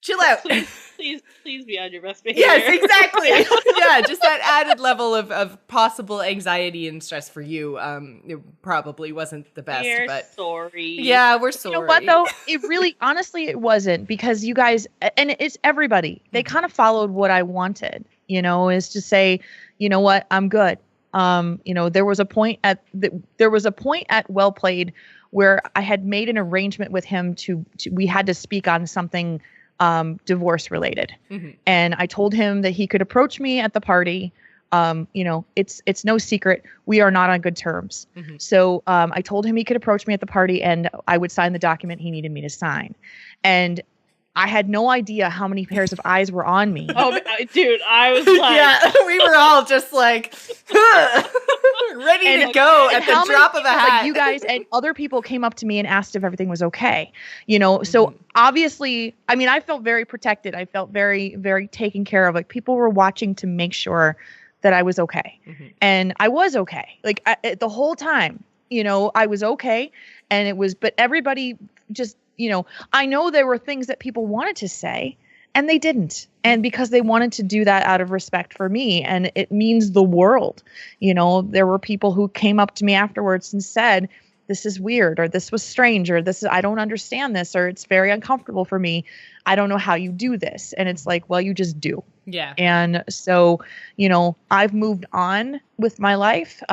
chill out. Please be on your best behavior. Yes, exactly. Yeah, just that added level of possible anxiety and stress for you. It probably wasn't the best. We're sorry. Yeah, we're sorry. You know what, though? It really, honestly, it wasn't, because you guys, and it's everybody, they kind of followed what I wanted, is to say, you know what, I'm good. There was a point at Well Played where I had made an arrangement with him we had to speak on something divorce related. Mm-hmm. And I told him that he could approach me at the party. It's no secret. We are not on good terms. Mm-hmm. So I told him he could approach me at the party and I would sign the document he needed me to sign. And I had no idea how many pairs of eyes were on me. Oh, dude, I was like... Yeah, we were all just like, ready to go at the drop of a hat. Like, you guys and other people came up to me and asked if everything was okay. So obviously, I mean, I felt very protected. I felt very, very taken care of. Like, people were watching to make sure that I was okay. Mm-hmm. And I was okay. Like, the whole time, I was okay. And but everybody just... I know there were things that people wanted to say and they didn't. And because they wanted to do that out of respect for me, and it means the world. There were people who came up to me afterwards and said, this is weird, or this was strange, or I don't understand this, or it's very uncomfortable for me. I don't know how you do this. And it's like, well, you just do. Yeah. And so, I've moved on with my life.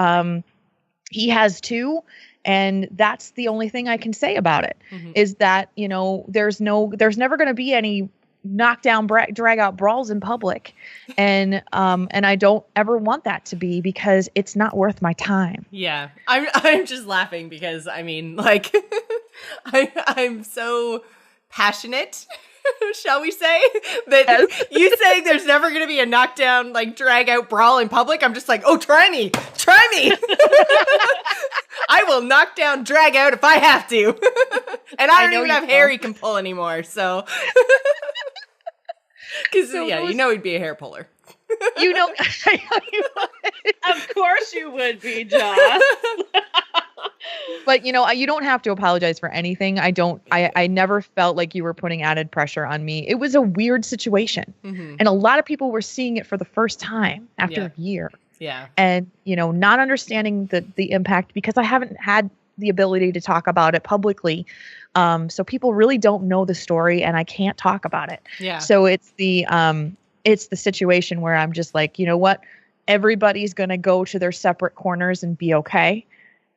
He has too. And that's the only thing I can say about it, is that, there's never going to be any knockdown, drag out brawls in public. And I don't ever want that to be, because it's not worth my time. Yeah. I'm just laughing because, I mean, like, I'm so passionate, shall we say, that you saying there's never going to be a knockdown, like, drag out brawl in public. I'm just like, oh, try me. I will knock down, drag out if I have to. And I don't even have hair he can pull anymore. So, because he'd be a hair puller. Of course you would be, Joss. But you don't have to apologize for anything. I never felt like you were putting added pressure on me. It was a weird situation. Mm-hmm. And a lot of people were seeing it for the first time after a year. Yeah. And, not understanding the impact, because I haven't had the ability to talk about it publicly. So people really don't know the story, and I can't talk about it. Yeah. So it's the situation where I'm just like, you know what? Everybody's going to go to their separate corners and be okay.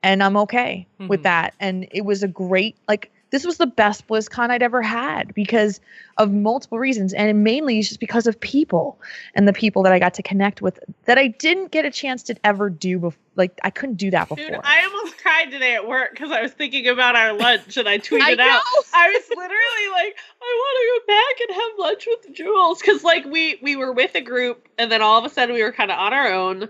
And I'm okay with that. And it was a great, like, this was the best BlizzCon I'd ever had because of multiple reasons. And mainly just because of people and the people that I got to connect with that I didn't get a chance to ever do before. Like, I couldn't do that before. Dude, I almost cried today at work because I was thinking about our lunch and I tweeted out. I was literally like, I want to go back and have lunch with Jules. Because, like, we were with a group and then all of a sudden we were kind of on our own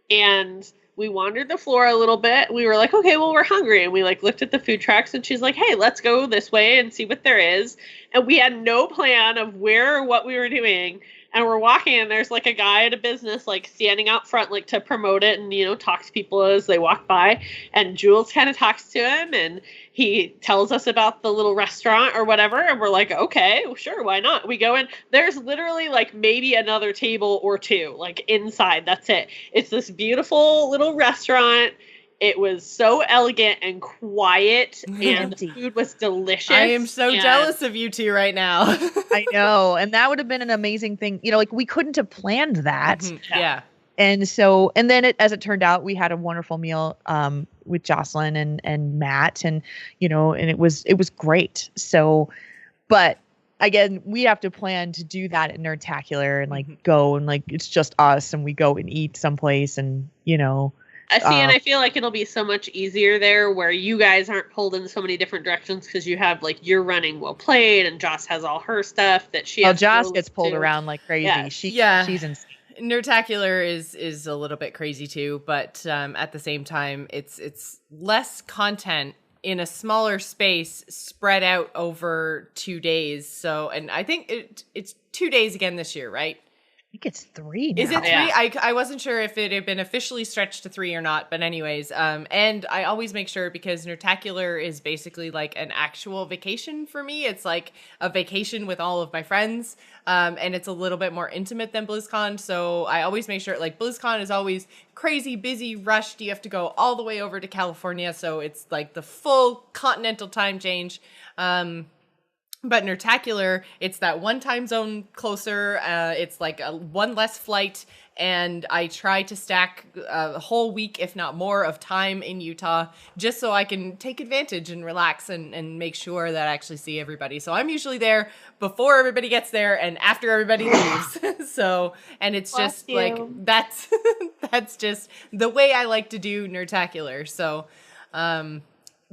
and we wandered the floor a little bit. We were like, okay, well, we're hungry. And we like looked at the food trucks and she's like, hey, let's go this way and see what there is. And we had no plan of where or what we were doing. And we're walking and there's like a guy at a business like standing out front like to promote it and, you know, talk to people as they walk by. And Jules kind of talks to him and he tells us about the little restaurant or whatever. And we're like, okay, well, sure, why not? We go in. There's literally like maybe another table or two like inside. That's it. It's this beautiful little restaurant. It was so elegant and quiet, and the food was delicious. I am so jealous of you two right now. I know. And that would have been an amazing thing. You know, like we couldn't have planned that. Yeah. And so, and then as it turned out, we had a wonderful meal with Jocelyn and Matt, and, you know, and it was great. So, but again, we have to plan to do that at Nerdtacular and like go and like, it's just us and we go and eat someplace and, you know. I see, and I feel like it'll be so much easier there where you guys aren't pulled in so many different directions because you have, like, you're running Well Played and Joss has all her stuff that she has. Joss gets pulled around like crazy. Yeah. She's insane. Nerdtacular is a little bit crazy too, but at the same time, it's less content in a smaller space spread out over 2 days. So, and I think it's 2 days again this year, right? I think it's 3 now. Is it 3? Yeah. I wasn't sure if it had been officially stretched to 3 or not, but anyways, and I always make sure because Nerdtacular is basically like an actual vacation for me. It's like a vacation with all of my friends, and it's a little bit more intimate than BlizzCon, so I always make sure, like, BlizzCon is always crazy, busy, rushed. You have to go all the way over to California, so it's like the full continental time change. But Nerdtacular, it's that one time zone closer. It's like one less flight, and I try to stack a whole week, if not more, of time in Utah just so I can take advantage and relax and make sure that I actually see everybody. So I'm usually there before everybody gets there and after everybody leaves. So, and it's just like that's just the way I like to do Nerdtacular. So,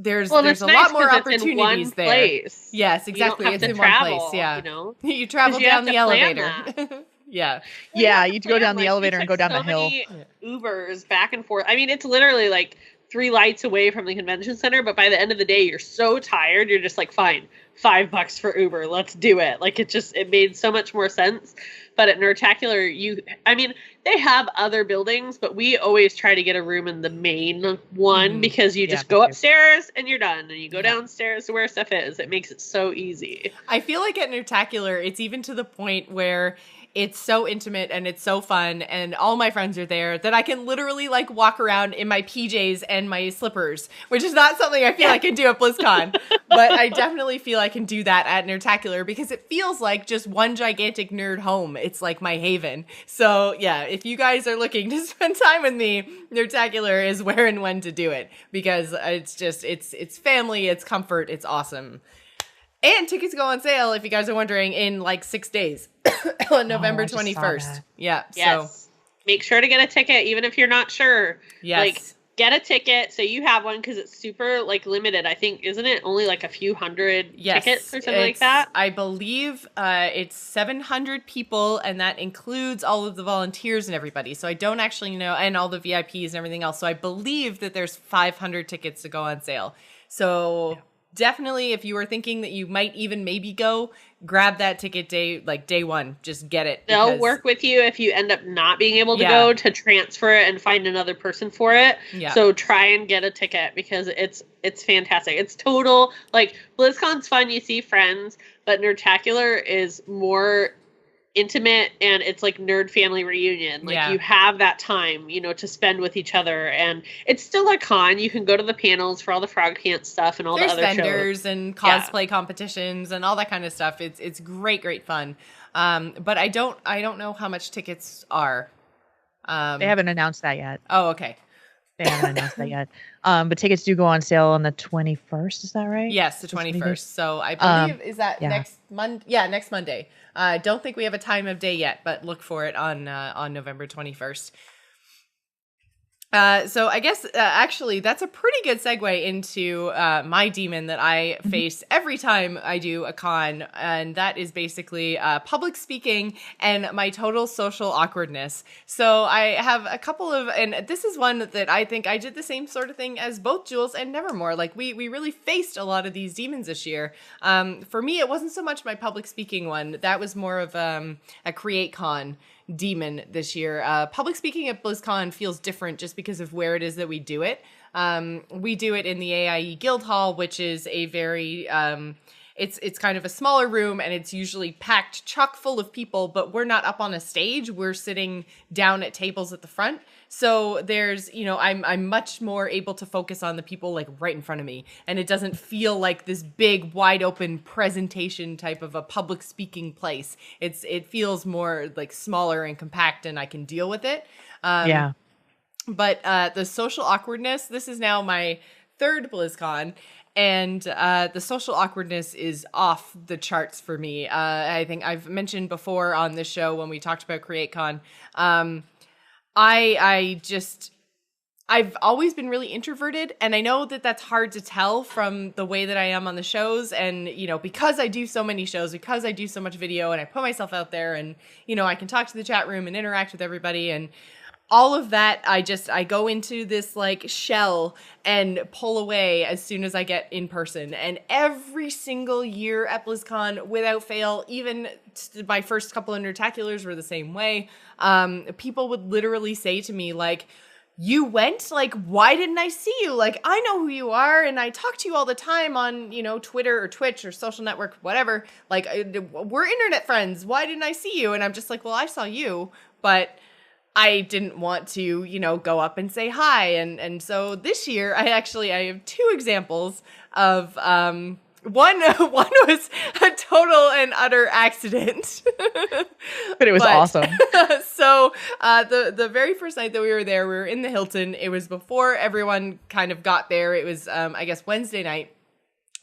there's a nice lot more opportunities opportunities in one there. place. Yes, exactly. You don't have It's to in travel, one place. Yeah, you know? you travel You down have the to plan elevator. Yeah. Yeah, you go down the Like, elevator we and go took down the hill. many Ubers back and forth. I mean, it's literally like 3 lights away from the convention center, but by the end of the day, you're so tired. You're just like, fine, $5 for Uber. Let's do it. Like, it made so much more sense. But at Nerdtacular, they have other buildings, but we always try to get a room in the main one because you just go upstairs and you're done. And you go downstairs to where stuff is. It makes it so easy. I feel like at Nerdtacular, it's even to the point where it's so intimate and it's so fun and all my friends are there that I can literally like walk around in my PJs and my slippers, which is not something I feel I can do at BlizzCon, but I definitely feel I can do that at Nerdtacular because it feels like just one gigantic nerd home. It's like my haven. So yeah, if you guys are looking to spend time with me, Nerdtacular is where and when to do it because it's just, it's family, it's comfort, it's awesome. And tickets go on sale, if you guys are wondering, in like 6 days on November 21st. Yeah. Yes. So make sure to get a ticket, even if you're not sure. Yes. Like, get a ticket so you have one because it's super like limited. I think, isn't it only like a few hundred tickets or something like that? I believe it's 700 people, and that includes all of the volunteers and everybody. So I don't actually know, and all the VIPs and everything else. So I believe that there's 500 tickets to go on sale. So definitely, if you were thinking that you might even maybe go, grab that ticket day one. Just get it. They'll work with you if you end up not being able to go to transfer it and find another person for it. Yeah. So try and get a ticket because it's fantastic. It's total, like, BlizzCon's fun. You see friends, but Nerdtacular is more intimate and it's like nerd family reunion. Like you have that time, you know, to spend with each other, and it's still a con. You can go to the panels for all the Frog Pants stuff and all There's the other vendors shows. and cosplay competitions and all that kind of stuff. It's great fun. But I don't know how much tickets are. They haven't announced that yet. Oh, okay. They haven't announced that yet. But tickets do go on sale on the 21st. Is that right? Yes, the 21st. So I believe, is that next Monday? Yeah, next Monday. I don't think we have a time of day yet, but look for it on November 21st. So I guess actually that's a pretty good segue into my demon that I face every time I do a con, and that is basically public speaking and my total social awkwardness. So I have a couple of, and this is one that I think I did the same sort of thing as both Jules and Nevermore. Like we really faced a lot of these demons this year. For me, it wasn't so much my public speaking one. That was more of a Create Con demon this year. Public speaking at BlizzCon feels different just because of where it is that we do it. We do it in the AIE Guild Hall, which is a very it's kind of a smaller room, and it's usually packed chock full of people, but we're not up on a stage. We're sitting down at tables at the front. So there's, you know, I'm much more able to focus on the people like right in front of me, and it doesn't feel like this big wide open presentation type of a public speaking place. It feels more like smaller and compact, and I can deal with it. But the social awkwardness, this is now my third BlizzCon, and the social awkwardness is off the charts for me. I think I've mentioned before on this show when we talked about CreateCon, I've always been really introverted, and I know that that's hard to tell from the way that I am on the shows. And, you know, because I do so many shows, because I do so much video and I put myself out there, and, you know, I can talk to the chat room and interact with everybody and all of that, I go into this like shell and pull away as soon as I get in person. And every single year at BlizzCon, without fail, even my first couple of Nerdtaculars were the same way. People would literally say to me like, "You went? Like, why didn't I see you? Like, I know who you are, and I talk to you all the time on, you know, Twitter or Twitch or social network, whatever. Like, we're internet friends. Why didn't I see you?" And I'm just like, well, I saw you, but I didn't want to, you know, go up and say hi. And so this year, I have two examples of, one was a total and utter accident. But it was awesome. So the very first night that we were there, we were in the Hilton. It was before everyone kind of got there. It was, I guess, Wednesday night.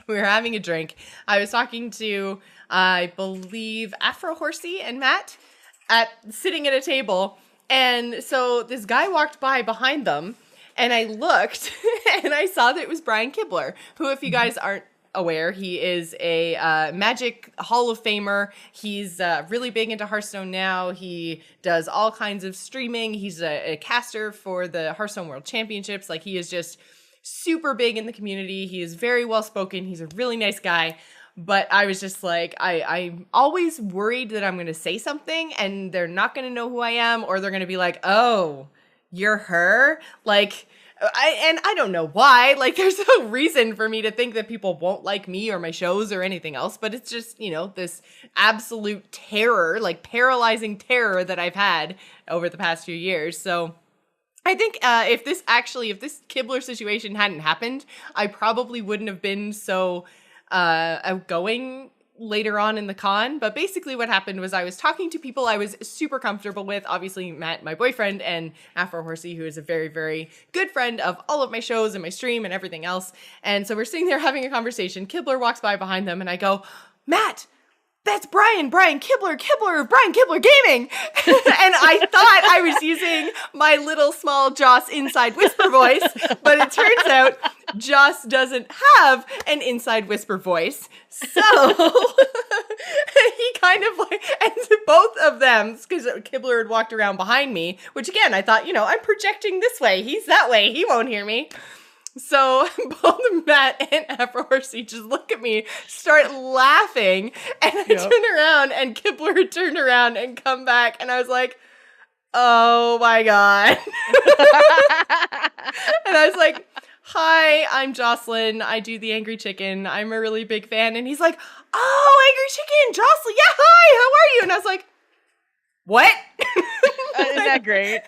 We were having a drink. I was talking to, I believe, Afro Horsey and Matt sitting at a table. And so this guy walked by behind them, and I looked, and I saw that it was Brian Kibler, who, if you guys aren't aware, he is a Magic Hall of Famer. He's really big into Hearthstone now. He does all kinds of streaming. He's a caster for the Hearthstone World Championships. Like, he is just super big in the community. He is very well-spoken. He's a really nice guy. But I was just like, I'm always worried that I'm going to say something and they're not going to know who I am, or they're going to be like, "Oh, you're her?" Like, I don't know why. Like, there's no reason for me to think that people won't like me or my shows or anything else. But it's just, you know, this absolute terror, like paralyzing terror that I've had over the past few years. So I think if this Kibler situation hadn't happened, I probably wouldn't have been so outgoing later on in the con. But basically what happened was I was talking to people I was super comfortable with, obviously Matt, my boyfriend, and Afro Horsey, who is a very, very good friend of all of my shows and my stream and everything else. And so we're sitting there having a conversation. Kibler walks by behind them, and I go, "Matt, that's Brian Kibler, Brian Kibler Gaming." And I thought I was using my little small Joss inside whisper voice, but it turns out Joss doesn't have an inside whisper voice. So he kind of like, and both of them, because Kibler had walked around behind me, which again, I thought, you know, I'm projecting this way. He's that way. He won't hear me. So both Matt and Afro Horsey just look at me, start laughing, and I turn around, and Kibler turned around and come back, and I was like, "Oh my God." And I was like, "Hi, I'm Jocelyn. I do the Angry Chicken. I'm a really big fan." And he's like, "Oh, Angry Chicken, Jocelyn. Yeah, hi, how are you?" And I was like, what? Isn't that great?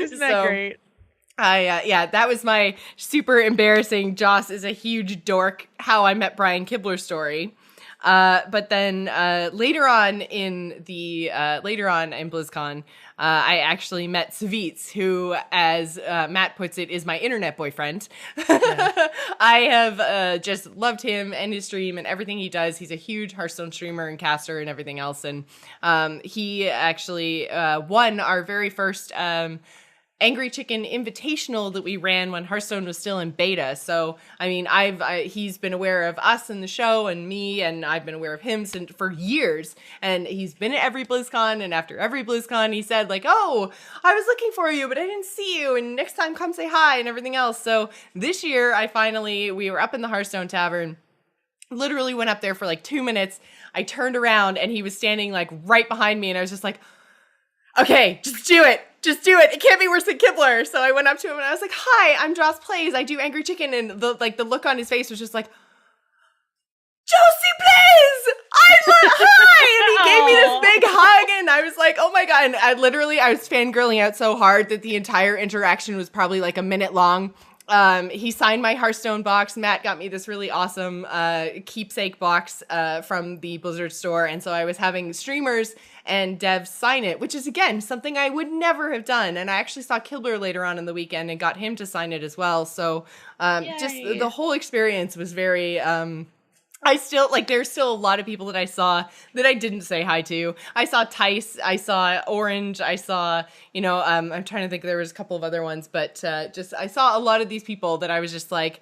Isn't that great? Yeah, that was my super embarrassing Joss is a huge dork how I met Brian Kibler story. But then later on in BlizzCon, I actually met Savitz, who, as Matt puts it, is my internet boyfriend. Yeah. I have just loved him and his stream and everything he does. He's a huge Hearthstone streamer and caster and everything else. And he actually won our very first Angry Chicken Invitational that we ran when Hearthstone was still in beta. So, I mean, he's been aware of us and the show and me, and I've been aware of him for years. And he's been at every BlizzCon, and after every BlizzCon, he said, like, oh, I was looking for you, but I didn't see you, and next time come say hi and everything else. So this year, we were up in the Hearthstone Tavern, literally went up there for like 2 minutes. I turned around, and he was standing like right behind me, and I was just like, okay, just do it. Just do it. It can't be worse than Kibler. So I went up to him and I was like, hi, I'm Joss Plays. I do Angry Chicken. And the look on his face was just like, Josie Plays! Hi! And he gave me this big hug and I was like, oh my God. And I was fangirling out so hard that the entire interaction was probably like a minute long. He signed my Hearthstone box. Matt got me this really awesome keepsake box from the Blizzard store. And so I was having streamers and devs sign it, which is, again, something I would never have done. And I actually saw Kibler later on in the weekend and got him to sign it as well. So just the whole experience was very... there's still a lot of people that I saw that I didn't say hi to. I saw Tice, I saw Orange, I saw, I'm trying to think, there was a couple of other ones, but I saw a lot of these people that I was just like,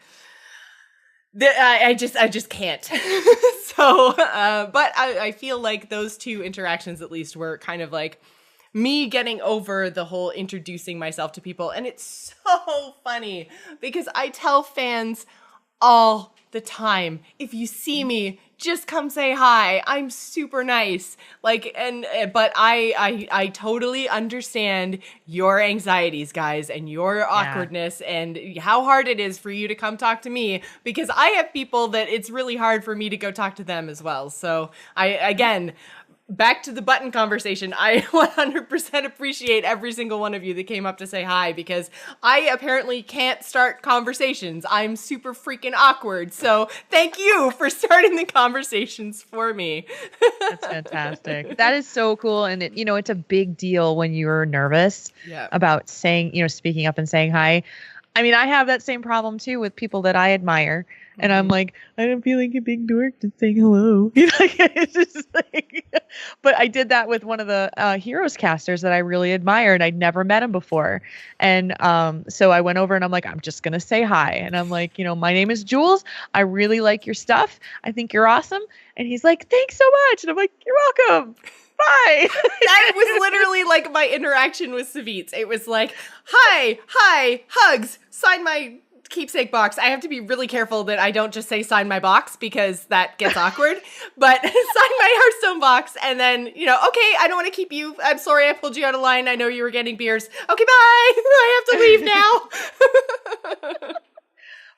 I just can't. So, but I feel like those two interactions at least were kind of like me getting over the whole introducing myself to people. And it's so funny because I tell fans all the time, if you see me, just come say hi. I'm super nice. But I totally understand your anxieties, guys, and your awkwardness and how hard it is for you to come talk to me, because I have people that it's really hard for me to go talk to them as well. So back to the button conversation. I 100% appreciate every single one of you that came up to say hi, because I apparently can't start conversations. I'm super freaking awkward. So thank you for starting the conversations for me. That's fantastic. That is so cool. And it's a big deal when you're nervous about speaking up and saying hi. I mean, I have that same problem too with people that I admire. And I'm like, I don't feel like a big dork to saying hello. It's just like, but I did that with one of the Heroes casters that I really admire, and I'd never met him before. And so I went over and I'm like, I'm just going to say hi. And I'm like, my name is Jules. I really like your stuff. I think you're awesome. And he's like, thanks so much. And I'm like, you're welcome. Bye. That was literally like my interaction with Savitz. It was like, hi, hugs, sign my keepsake box. I have to be really careful that I don't just say sign my box, because that gets awkward, but sign my Hearthstone box, and then, okay, I don't want to keep you. I'm sorry I pulled you out of line. I know you were getting beers. Okay, bye. I have to leave now.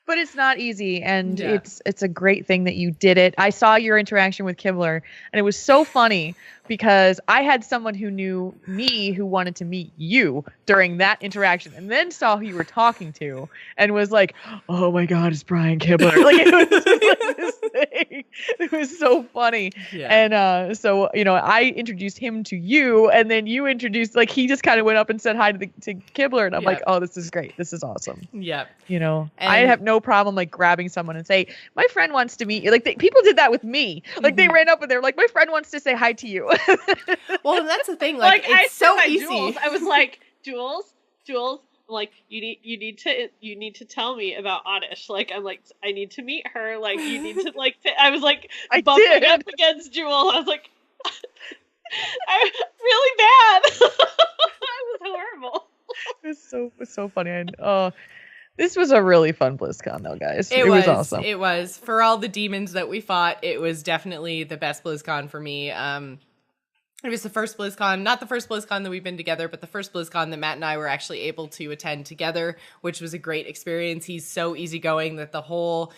But it's not easy, and it's a great thing that you did it. I saw your interaction with Kibler, and it was so funny because I had someone who knew me who wanted to meet you during that interaction, and then saw who you were talking to and was like, oh my God, it's Brian Kibler. Like, it was like this thing. It was so funny. Yeah. And so, I introduced him to you, and then you introduced, like, he just kind of went up and said hi to Kibler, and I'm like, oh, this is great. This is awesome. Yeah. And I have no problem like grabbing someone and say, my friend wants to meet you. Like, people did that with me. Like, they ran up and they're like, my friend wants to say hi to you. Well, that's the thing. Like it's so easy. Jules. I was like, Jules, like, you need to tell me about Oddish. Like, I'm like, I need to meet her. Like, you need to like. I was like, bumping up against Jules. I was like, I'm really bad. It was horrible. It was so funny. And this was a really fun BlizzCon, though, guys. It was awesome. It was. For all the demons that we fought, it was definitely the best BlizzCon for me. It was the first BlizzCon, not the first BlizzCon that we've been together, but the first BlizzCon that Matt and I were actually able to attend together, which was a great experience. He's so easygoing that the whole,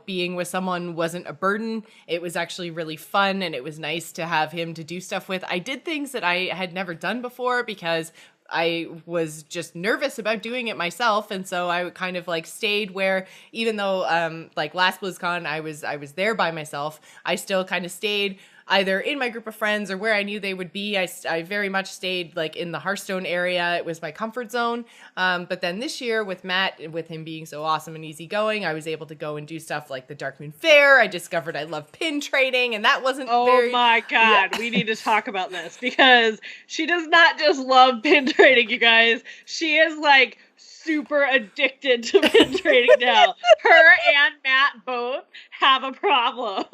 being with someone wasn't a burden. It was actually really fun, and it was nice to have him to do stuff with. I did things that I had never done before because I was just nervous about doing it myself, and so I kind of stayed where, even though last BlizzCon I was there by myself, I still kind of stayed either in my group of friends or where I knew they would be. I very much stayed in the Hearthstone area. It was my comfort zone. But then this year with Matt, with him being so awesome and easygoing, I was able to go and do stuff like the Dark Moon Fair. I discovered I love pin trading, and that wasn't Oh my God. Yeah. We need to talk about this because she does not just love pin trading, you guys. She is super addicted to pin trading now. Her and Matt both have a problem.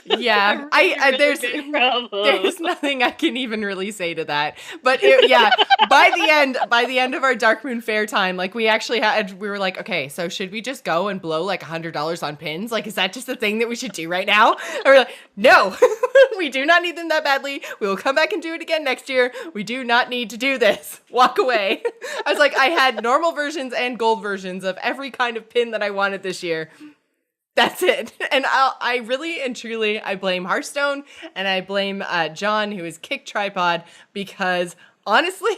Yeah, there's nothing I can even really say to that. But by the end of our Dark Moon Fair time, we were like, okay, so should we just go and blow $100 on pins? Is that just a thing that we should do right now? And we're like, no, we do not need them that badly. We will come back and do it again next year. We do not need to do this. Walk away. I was like, I had normal versions and gold versions of every kind of pin that I wanted this year. That's it. And I really and truly, I blame Hearthstone, and I blame John, who is Kick Tripod, because honestly,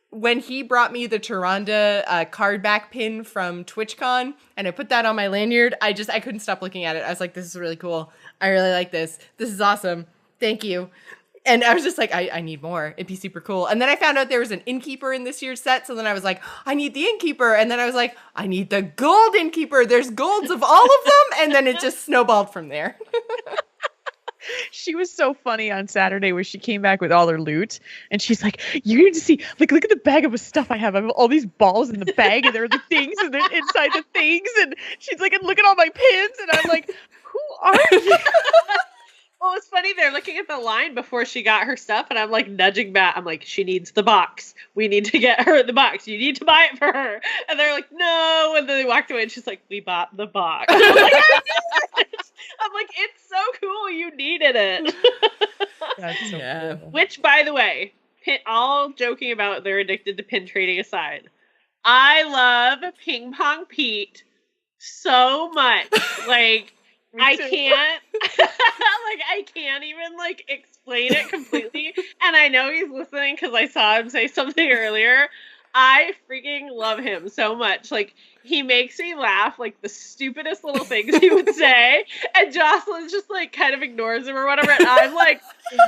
when he brought me the Tyrande card back pin from TwitchCon, and I put that on my lanyard, I couldn't stop looking at it. I was like, this is really cool. I really like this. This is awesome. Thank you. And I was just like, I need more. It'd be super cool. And then I found out there was an Innkeeper in this year's set. So then I was like, I need the Innkeeper. And then I was like, I need the gold Innkeeper. There's golds of all of them. And then it just snowballed from there. She was so funny on Saturday where she came back with all her loot, and she's like, you need to see, look at the bag of stuff I have. I have all these balls in the bag, and there are the things, and they're inside the things. And she's like, and look at all my pins. And I'm like, who are you? Well, it's funny. They're looking at the line before she got her stuff, and I'm nudging Matt. I'm like, she needs the box. We need to get her the box. You need to buy it for her. And they're like, no. And then they walked away, and she's like, we bought the box. I'm like, I knew it. I'm like, it's so cool. You needed it. That's so cool. Which, by the way, all joking about they're addicted to pin trading aside, I love Ping Pong Pete so much. I can't, I can't even, explain it completely. And I know he's listening because I saw him say something earlier. I freaking love him so much. He makes me laugh, the stupidest little things he would say. And Jocelyn just, kind of ignores him or whatever. And I'm,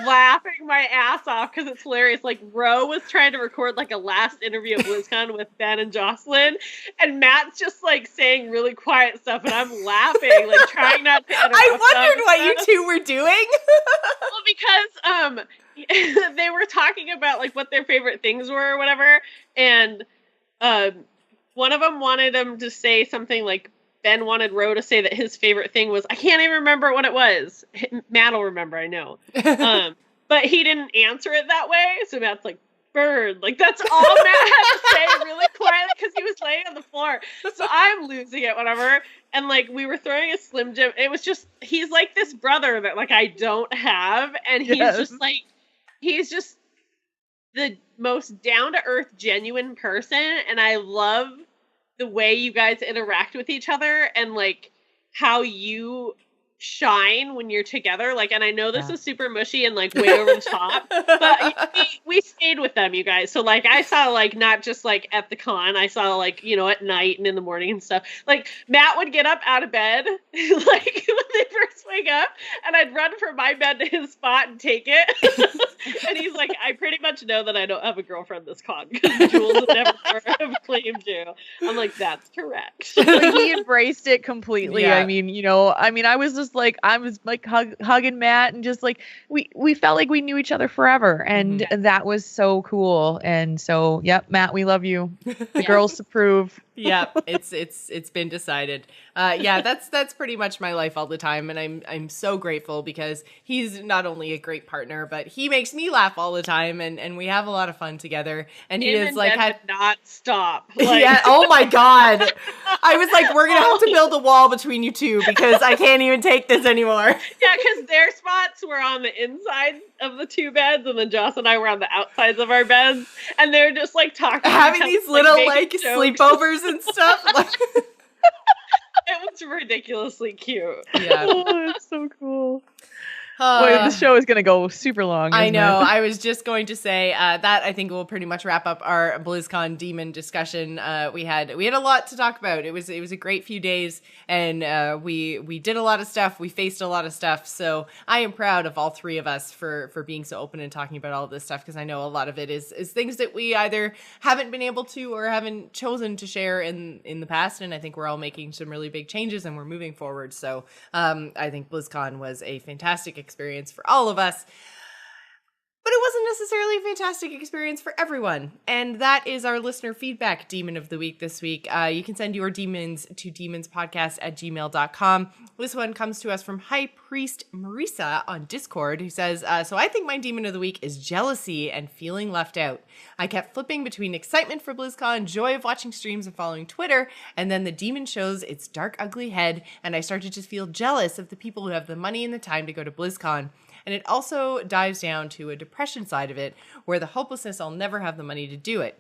laughing my ass off because it's hilarious. Ro was trying to record, a last interview at BlizzCon with Ben and Jocelyn. And Matt's just, saying really quiet stuff. And I'm laughing, trying not to interrupt I wondered what you two were doing. Well, because they were talking about, what their favorite things were or whatever. And one of them wanted him to say something Ben wanted Ro to say that his favorite thing was, I can't even remember what it was. Matt will remember, I know. But he didn't answer it that way. So Matt's like, bird. That's all Matt had to say really quietly because he was laying on the floor. So I'm losing it, whatever. And we were throwing a Slim Jim. It was just, he's this brother that I don't have. And he's he's just the most down-to-earth, genuine person, and I love the way you guys interact with each other and how you shine when you're together. And I know this is super mushy and way over the top, but we stayed with them, you guys. So I saw not just at the con, I saw at night and in the morning and stuff. Matt would get up out of bed when they first wake up, and I'd run from my bed to his spot and take it. And he's like, I pretty much know that I don't have a girlfriend this con because Jules has never claimed you. I'm like, that's correct. He embraced it completely. Yeah. I was just hugging Matt, and just we felt like we knew each other forever, and that was so cool. And so, yep, Matt, we love you. The girls approve. Yeah, it's been decided. Yeah, that's pretty much my life all the time, and I'm so grateful because he's not only a great partner, but he makes me laugh all the time, and we have a lot of fun together. And he is like had not stop. Like, yeah. Oh my god. I was like, we're gonna have to build a wall between you two because I can't even take this anymore. Yeah, because their spots were on the inside of the two beds, and then Joss and I were on the outsides of our beds, and they're just like talking, having these little like sleepovers and stuff. It was ridiculously cute. Yeah. Oh, it's so cool. Boy, the show is going to go super long. I know. I was just going to say that I think will pretty much wrap up our BlizzCon demon discussion. We had a lot to talk about. It was a great few days, and we did a lot of stuff. We faced a lot of stuff. So I am proud of all three of us for being so open and talking about all of this stuff, because I know a lot of it is things that we either haven't been able to or haven't chosen to share in the past. And I think we're all making some really big changes and we're moving forward. So I think BlizzCon was a fantastic experience for all of us, but it wasn't necessarily a fantastic experience for everyone. And that is our listener feedback demon of the week this week. You can send your demons to demonspodcast@gmail.com. This one comes to us from High Priest Marisa on Discord, who says, so I think my demon of the week is jealousy and feeling left out. I kept flipping between excitement for BlizzCon, joy of watching streams and following Twitter, and then the demon shows its dark, ugly head, and I started to feel jealous of the people who have the money and the time to go to BlizzCon. And it also dives down to a depression side of it, where the hopelessness I'll never have the money to do it.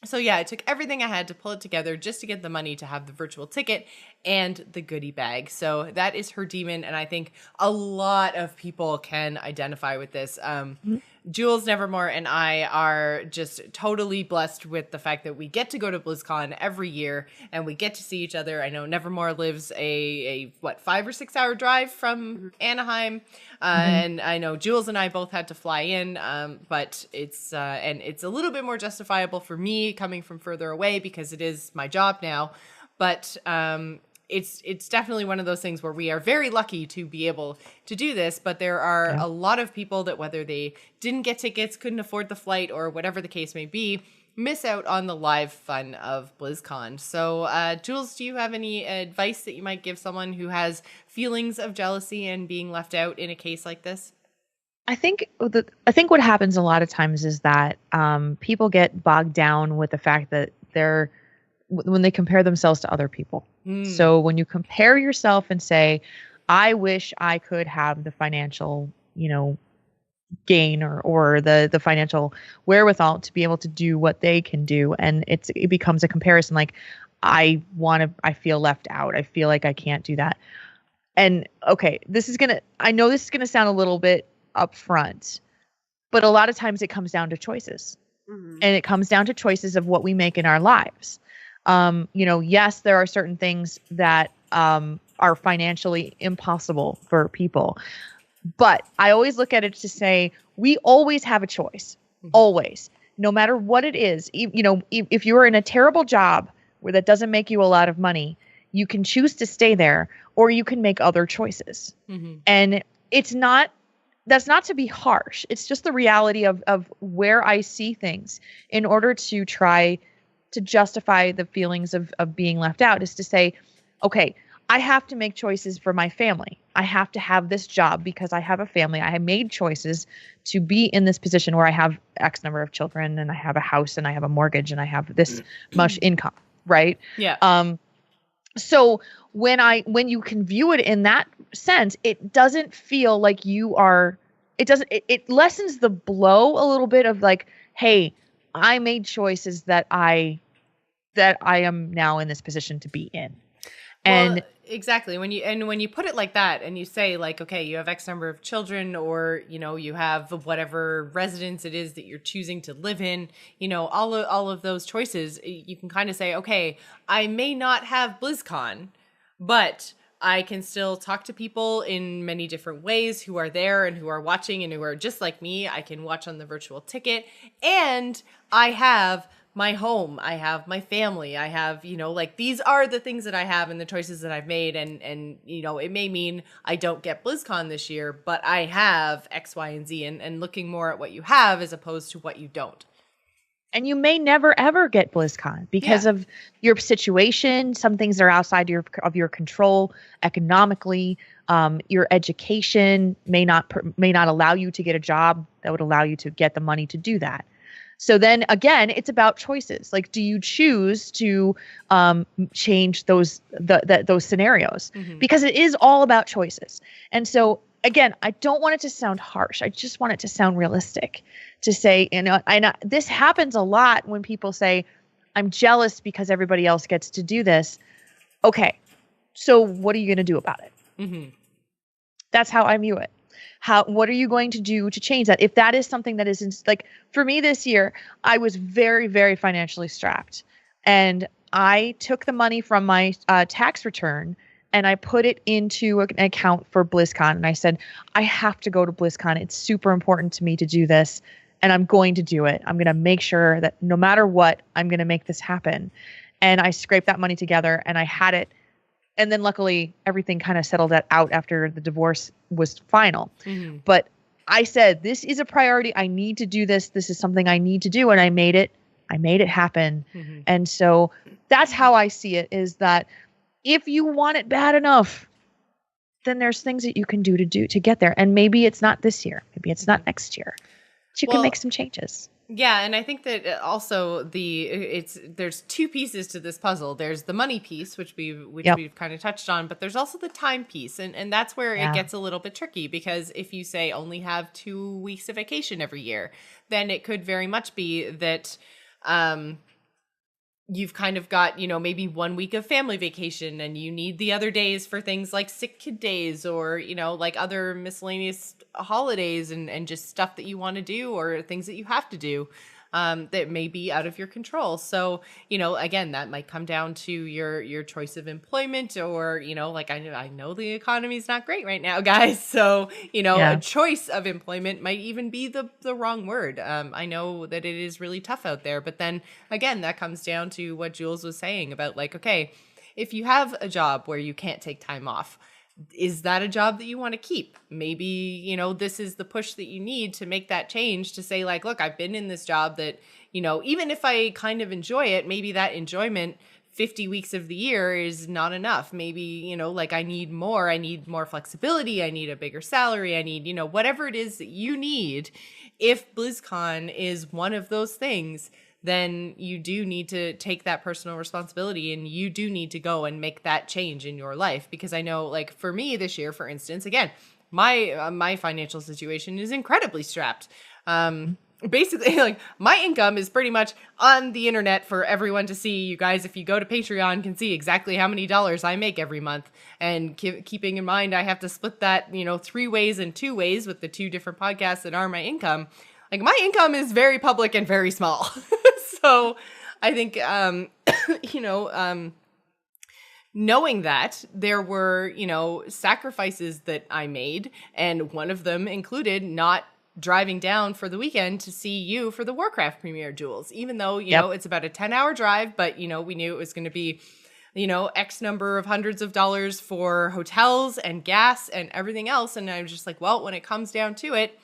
So yeah, it took everything I had to pull it together just to get the money to have the virtual ticket and the goodie bag. So that is her demon, and I think a lot of people can identify with this. Jules, Nevermore, and I are just totally blessed with the fact that we get to go to BlizzCon every year and we get to see each other. I know Nevermore lives a 5 or 6 hour drive from Anaheim, and I know Jules and I both had to fly in, but it's a little bit more justifiable for me coming from further away because it is my job now. But it's definitely one of those things where we are very lucky to be able to do this, but there are a lot of people that, whether they didn't get tickets, couldn't afford the flight, or whatever the case may be, miss out on the live fun of BlizzCon. So, Jules, do you have any advice that you might give someone who has feelings of jealousy and being left out in a case like this? I think what happens a lot of times is that people get bogged down with the fact that when they compare themselves to other people. So when you compare yourself and say, I wish I could have the financial, gain or the financial wherewithal to be able to do what they can do. And it becomes a comparison. Like, I feel left out. I feel like I can't do that. And okay, I know this is going to sound a little bit upfront, but a lot of times it comes down to choices. And it comes down to choices of what we make in our lives. Yes, there are certain things that are financially impossible for people. But I always look at it to say, we always have a choice. Always. No matter what it is. If you are in a terrible job where that doesn't make you a lot of money, you can choose to stay there, or you can make other choices. And that's not to be harsh. It's just the reality of where I see things in order to try to justify the feelings of being left out, is to say, okay, I have to make choices for my family. I have to have this job because I have a family. I have made choices to be in this position where I have X number of children and I have a house and I have a mortgage and I have this much income, right? Yeah. So when you can view it in that sense, it doesn't feel like it lessens the blow a little bit of like, hey, I made choices that I am now in this position to be in. And exactly. When you put it like that and you say like, okay, you have X number of children, or, you have whatever residence it is that you're choosing to live in, all of those choices, you can kind of say, okay, I may not have BlizzCon, but I can still talk to people in many different ways who are there and who are watching and who are just like me. I can watch on the virtual ticket, and I have my home. I have my family. I have, these are the things that I have and the choices that I've made. And it may mean I don't get BlizzCon this year, but I have X, Y, and Z, and looking more at what you have as opposed to what you don't. And you may never ever get BlizzCon because of your situation. Some things are outside of your control economically. Your education may not allow you to get a job that would allow you to get the money to do that. So then again, it's about choices. Like, do you choose to change those scenarios? Because it is all about choices. And so again, I don't want it to sound harsh. I just want it to sound realistic. To say, this happens a lot when people say, I'm jealous because everybody else gets to do this. Okay, so what are you going to do about it? That's how I view it. What are you going to do to change that? If that is something that isn't, like, for me this year, I was very, very financially strapped. And I took the money from my tax return and I put it into an account for BlizzCon. And I said, I have to go to BlizzCon. It's super important to me to do this. And I'm going to do it. I'm going to make sure that no matter what, I'm going to make this happen. And I scraped that money together and I had it. And then luckily everything kind of settled out after the divorce was final. But I said, this is a priority. I need to do this. This is something I need to do. And I made it happen. And so that's how I see it, is that if you want it bad enough, then there's things that you can do to get there. And maybe it's not this year. Maybe it's not next year. But you can make some changes. Yeah, and I think that also there's two pieces to this puzzle. There's the money piece, which we've kind of touched on, but there's also the time piece, and that's where it gets a little bit tricky, because if you say only have 2 weeks of vacation every year, then it could very much be that you've kind of got, maybe 1 week of family vacation and you need the other days for things like sick kid days or, like other miscellaneous holidays and just stuff that you want to do or things that you have to do that may be out of your control. So, again, that might come down to your choice of employment or, like I know the economy is not great right now, guys. So, a choice of employment might even be the wrong word. I know that it is really tough out there. But then again, that comes down to what Jules was saying about, like, okay, if you have a job where you can't take time off, is that a job that you want to keep? Maybe, this is the push that you need to make that change, to say, like, look, I've been in this job that, even if I kind of enjoy it, maybe that enjoyment 50 weeks of the year is not enough. Maybe, like I need more flexibility. I need a bigger salary. I need, whatever it is that you need. If BlizzCon is one of those things, then you do need to take that personal responsibility and you do need to go and make that change in your life. Because I know, like, for me this year, for instance, again, my financial situation is incredibly strapped. Basically, like, my income is pretty much on the internet for everyone to see. You guys, if you go to Patreon, can see exactly how many dollars I make every month. And keeping in mind, I have to split that, 3 ways and 2 ways with the 2 different podcasts that are my income. Like, my income is very public and very small. So I think, knowing that there were, sacrifices that I made, and one of them included not driving down for the weekend to see you for the Warcraft premiere, Jules, even though, it's about a 10-hour drive, but, we knew it was going to be, X number of hundreds of dollars for hotels and gas and everything else. And I was just like, well, when it comes down to it,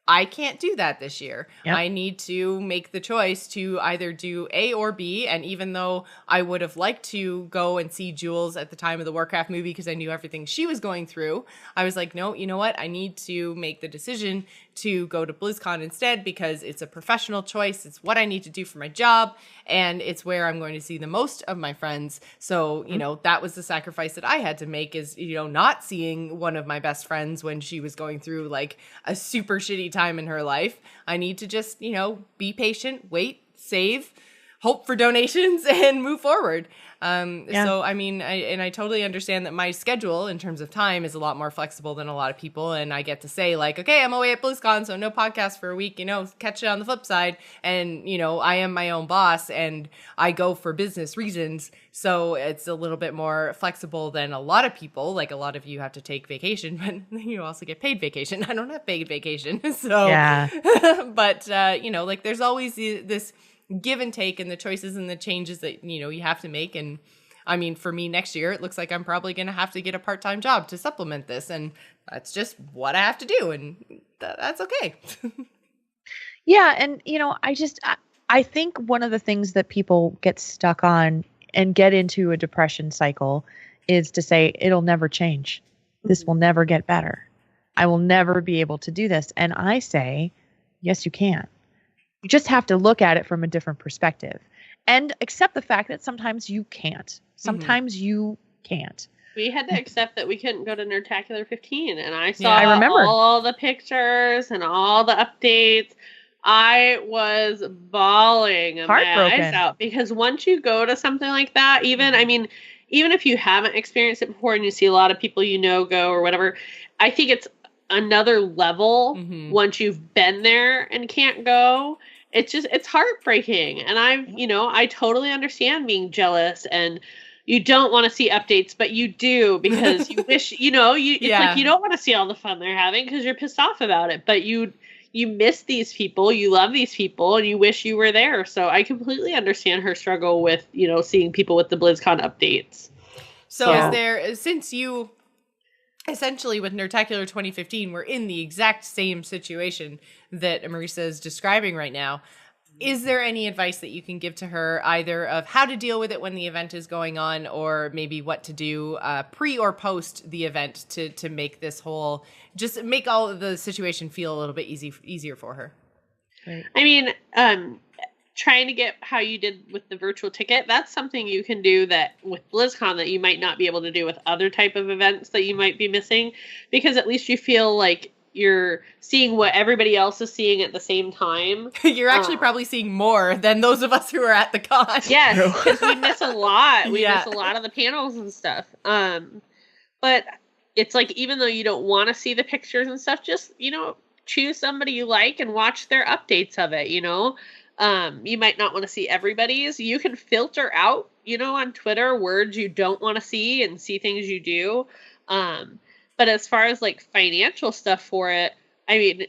I can't do that this year. Yep. I need to make the choice to either do A or B. And even though I would have liked to go and see Jules at the time of the Warcraft movie because I knew everything she was going through, I was like, no, you know what? I need to make the decision to go to BlizzCon instead because it's a professional choice. It's what I need to do for my job. And it's where I'm going to see the most of my friends. So, that was the sacrifice that I had to make, is, not seeing one of my best friends when she was going through like a super shitty time in her life. I need to just, be patient, wait, save, hope for donations, and move forward. So, I mean, I totally understand that my schedule in terms of time is a lot more flexible than a lot of people. And I get to say, like, okay, I'm away at BlizzCon, so no podcast for a week, catch it on the flip side. And, I am my own boss and I go for business reasons. So it's a little bit more flexible than a lot of people. Like, a lot of you have to take vacation, but you also get paid vacation. I don't have paid vacation. So, but, like, there's always this give and take and the choices and the changes that, you have to make. And I mean, for me next year, it looks like I'm probably going to have to get a part-time job to supplement this. And that's just what I have to do. And that's okay. Yeah. And, I think one of the things that people get stuck on and get into a depression cycle is to say, it'll never change. This will never get better. I will never be able to do this. And I say, yes, you can. You just have to look at it from a different perspective and accept the fact that sometimes you can't. Sometimes you can't. We had to accept that we couldn't go to Nerdtacular 15, and I saw I remember all the pictures and all the updates. I was bawling my eyes out because once you go to something like that, even if you haven't experienced it before and you see a lot of people go or whatever, I think it's another level once you've been there and can't go. It's heartbreaking. And I totally understand being jealous and you don't want to see updates, but you do because you wish, like you don't want to see all the fun they're having because you're pissed off about it, but you miss these people, you love these people, and you wish you were there. So I completely understand her struggle with, seeing people with the BlizzCon updates. So is there, since you essentially with Nerdtacular 2015, we're in the exact same situation that Marisa is describing right now, is there any advice that you can give to her either of how to deal with it when the event is going on or maybe what to do pre or post the event to make this whole, just make all of the situation feel a little bit easier for her? Right. I mean, trying to get how you did with the virtual ticket, that's something you can do that with BlizzCon that you might not be able to do with other type of events that you might be missing, because at least you feel like you're seeing what everybody else is seeing at the same time. You're actually probably seeing more than those of us who are at the con. Yes, because we miss a lot. We miss a lot of the panels and stuff. But it's like, even though you don't want to see the pictures and stuff, just, choose somebody you like and watch their updates of it, You might not want to see everybody's. You can filter out, on Twitter, words you don't want to see and see things you do. But as far as like financial stuff for it, I mean,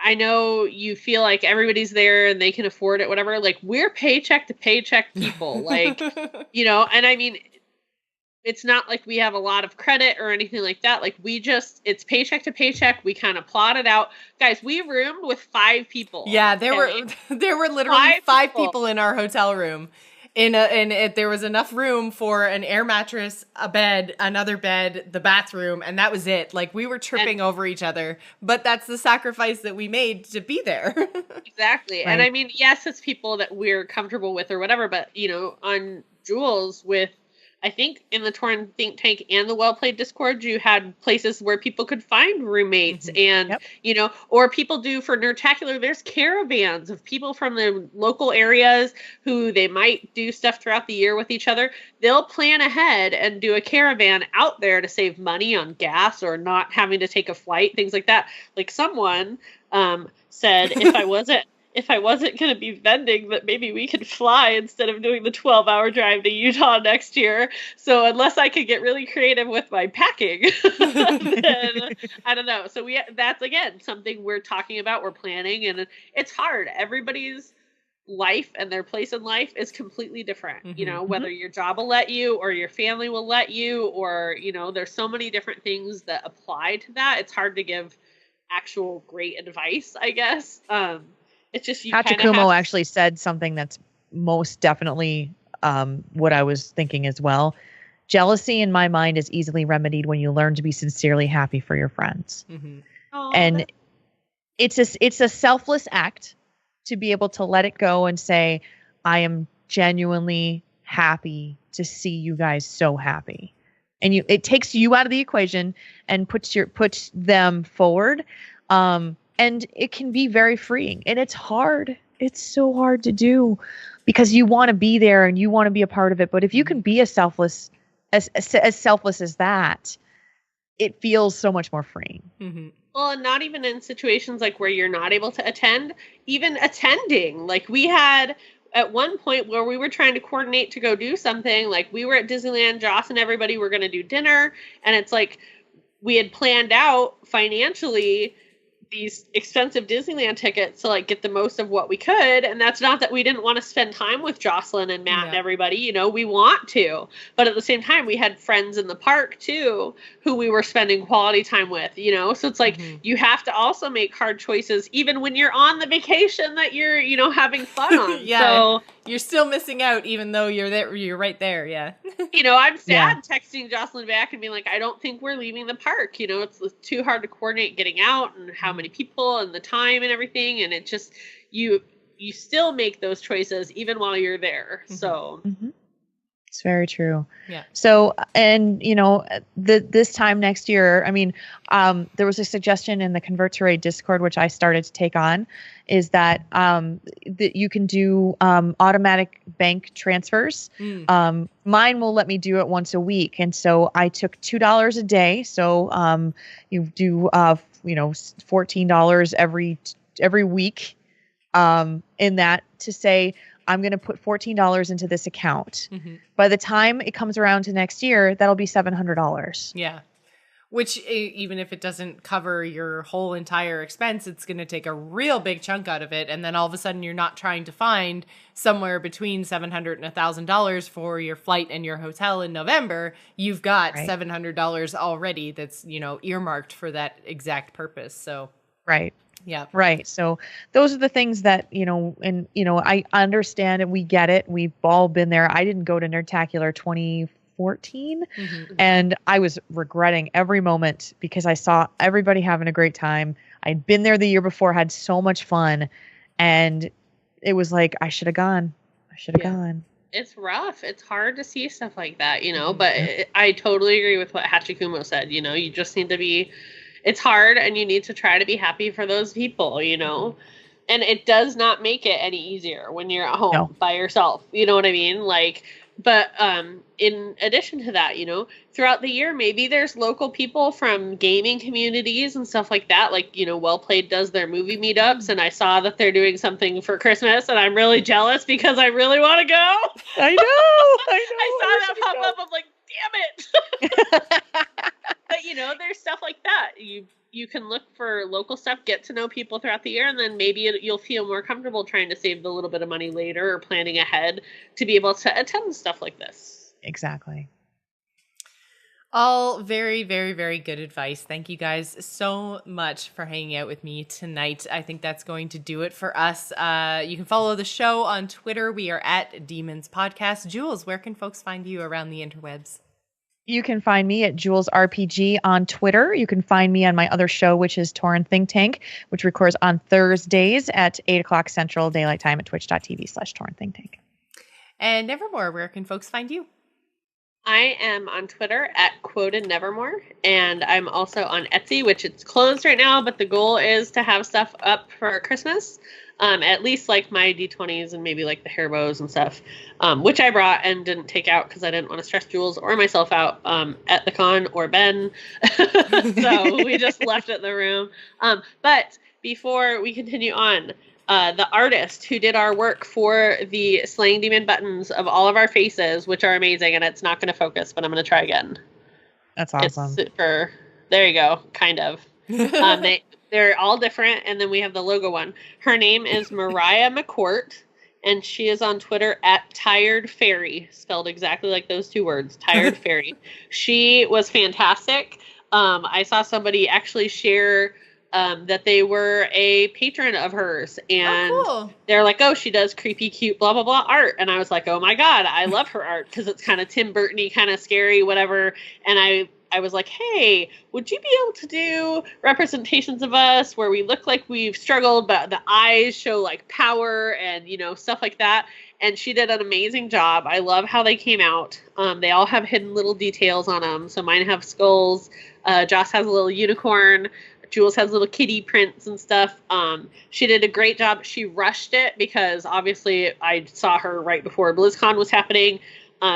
I know you feel like everybody's there and they can afford it, whatever. Like, we're paycheck to paycheck people, like, and I mean, it's not like we have a lot of credit or anything like that. Like, it's paycheck to paycheck. We kind of plot it out. Guys, we roomed with 5 people. Yeah, there were literally 5 people in our hotel room. There was enough room for an air mattress, a bed, another bed, the bathroom, and that was it. Like, we were tripping over each other, but that's the sacrifice that we made to be there. Exactly. Right. And I mean, yes, it's people that we're comfortable with or whatever, but, on Jules with, I think in the Tauren Think Tank and the Well Played Discord, you had places where people could find roommates and, or people do for Nerdtacular, there's caravans of people from the local areas who they might do stuff throughout the year with each other. They'll plan ahead and do a caravan out there to save money on gas or not having to take a flight, things like that. Like, someone said, if I wasn't going to be vending, that maybe we could fly instead of doing the 12-hour drive to Utah next year. So unless I could get really creative with my packing, then I don't know. So that's, again, something we're talking about, we're planning, and it's hard. Everybody's life and their place in life is completely different, whether your job will let you or your family will let you, or, there's so many different things that apply to that. It's hard to give actual great advice, I guess. It's just Hachikummo actually said something that's most definitely what I was thinking as well. Jealousy, in my mind, is easily remedied when you learn to be sincerely happy for your friends. And it's a selfless act to be able to let it go and say, I am genuinely happy to see you guys so happy. And it takes you out of the equation and puts them forward. And it can be very freeing, and it's hard. It's so hard to do because you want to be there and you want to be a part of it. But if you can be as selfless as that, it feels so much more freeing. Well, and not even in situations like where you're not able to attend, even attending. Like, we had at one point where we were trying to coordinate to go do something, like we were at Disneyland, Joss and everybody were going to do dinner. And it's like, we had planned out financially these expensive Disneyland tickets to like get the most of what we could. And that's not that we didn't want to spend time with Jocelyn and Matt and everybody, you know, we want to, but at the same time, we had friends in the park too, who we were spending quality time with, you know? So it's like, you have to also make hard choices, even when you're on the vacation that you're, you know, having fun on. So you're still missing out, even though you're there, you're right there. Yeah. You know, I'm sad texting Jocelyn back and being like, I don't think we're leaving the park. You know, it's too hard to coordinate getting out and how many people and the time and everything. And it just, you still make those choices even while you're there. So it's very true. Yeah. So, and you know, this time next year, I mean, there was a suggestion in the Convert to Raid Discord, which I started to take on, is that that you can do automatic bank transfers. Mine will let me do it once a week, and so I took $2 a day. So you do you know, $14 every week in that, to say, I'm going to put $14 into this account. By the time it comes around to next year, that'll be $700. Yeah. Which, even if it doesn't cover your whole entire expense, it's going to take a real big chunk out of it. And then all of a sudden you're not trying to find somewhere between $700 and $1,000 for your flight and your hotel in November. You've got $700 already that's, you know, earmarked for that exact purpose. So, yeah. Right. So those are the things that, you know, and, you know, I understand and we get it. We've all been there. I didn't go to Nerdtacular 2014 and I was regretting every moment because I saw everybody having a great time. I'd been there the year before, had so much fun, and it was like, I should have gone. It's rough. It's hard to see stuff like that, you know, but I totally agree with what Hachikumo said. You know, you just need to be, it's hard, and you need to try to be happy for those people, you know, and it does not make it any easier when you're at home by yourself. You know what I mean? Like, but in addition to that, you know, throughout the year, maybe there's local people from gaming communities and stuff like that. Like, you know, Well Played does their movie meetups, and I saw that they're doing something for Christmas, and I'm really jealous because I really want to go. I know. I saw that pop up. I'm like, damn it. But, you know, there's stuff like that. You can look for local stuff, get to know people throughout the year, and then maybe you'll feel more comfortable trying to save the little bit of money later or planning ahead to be able to attend stuff like this. Exactly. All very, very, very good advice. Thank you guys so much for hanging out with me tonight. I think that's going to do it for us. You can follow the show on Twitter. We are at Demons Podcast. Jules, where can folks find you around the interwebs? You can find me at Jules RPG on Twitter. You can find me on my other show, which is Tauren Think Tank, which records on Thursdays at 8 o'clock Central Daylight Time at twitch.tv/Tauren Think Tank. And Nevermore, where can folks find you? I am on Twitter at Quoted Nevermore, and I'm also on Etsy, which it's closed right now, but the goal is to have stuff up for Christmas. At least like my D20s and maybe like the hair bows and stuff, which I brought and didn't take out because I didn't want to stress Jules or myself out at the con or Ben. So we just left it in the room. But before we continue on, the artist who did our work for the Slaying Demon buttons of all of our faces, which are amazing, and it's not going to focus, but I'm going to try again. That's awesome. There you go, kind of. They're all different, and then we have the logo one. Her name is Mariah McCourt, and she is on Twitter at Tired Fairy, spelled exactly like those two words, Tired Fairy. She was fantastic. I saw somebody actually share that they were a patron of hers, and they're like, oh, she does creepy, cute, blah, blah, blah art. And I was like, oh my God, I love her art because it's kind of Tim Burton-y, kind of scary, whatever. And I was like, hey, would you be able to do representations of us where we look like we've struggled, but the eyes show like power and, you know, stuff like that. And she did an amazing job. I love how they came out. They all have hidden little details on them. So mine have skulls. Joss has a little unicorn. Jules has little kitty prints and stuff. She did a great job. She rushed it because obviously I saw her right before BlizzCon was happening.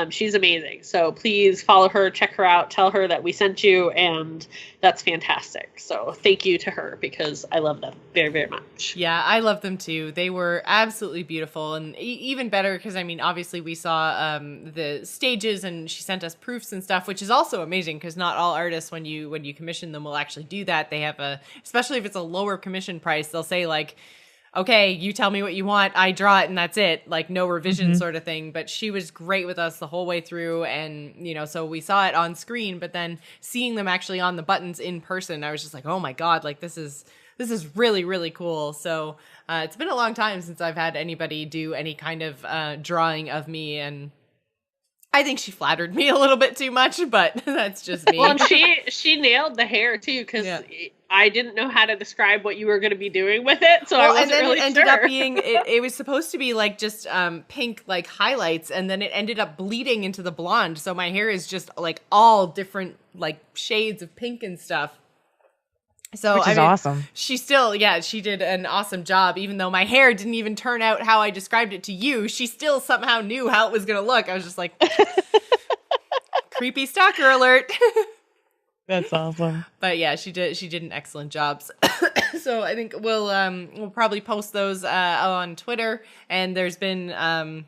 She's amazing. So please follow her, check her out, tell her that we sent you, and that's fantastic. So thank you to her because I love them very, very much. Yeah, I love them too. They were absolutely beautiful, and even better because I mean, obviously we saw the stages, and she sent us proofs and stuff, which is also amazing because not all artists, when you commission them, will actually do that. They have especially if it's a lower commission price, they'll say like, okay, you tell me what you want, I draw it, and that's it. Like no revision sort of thing. But she was great with us the whole way through. And, so we saw it on screen, but then seeing them actually on the buttons in person, I was just like, oh my God, like this is really, really cool. So it's been a long time since I've had anybody do any kind of drawing of me. And I think she flattered me a little bit too much, but that's just me. Well, she nailed the hair too, because I didn't know how to describe what you were going to be doing with it, so I wasn't really sure. And then it ended up being, it was supposed to be like just pink like highlights, and then it ended up bleeding into the blonde, so my hair is just like all different like shades of pink and stuff. So which is awesome. She still, she did an awesome job. Even though my hair didn't even turn out how I described it to you, she still somehow knew how it was going to look. I was just like, creepy stalker alert. That's awesome. But yeah, she did an excellent job. So I think we'll probably post those on Twitter. And there's been a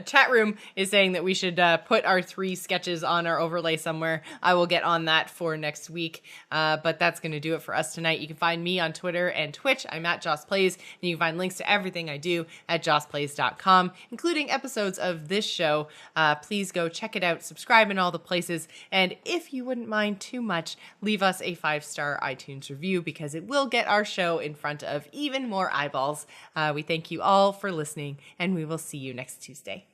chat room is saying that we should put our 3 sketches on our overlay somewhere. I will get on that for next week. But that's going to do it for us tonight. You can find me on Twitter and Twitch. I'm at Joss Plays, and you can find links to everything I do at jossplays.com, including episodes of this show. Please go check it out, subscribe in all the places, and if you wouldn't mind too much, leave us a 5-star iTunes review because it will get our show in front of even more eyeballs. We thank you all for listening, and we will see you next Tuesday.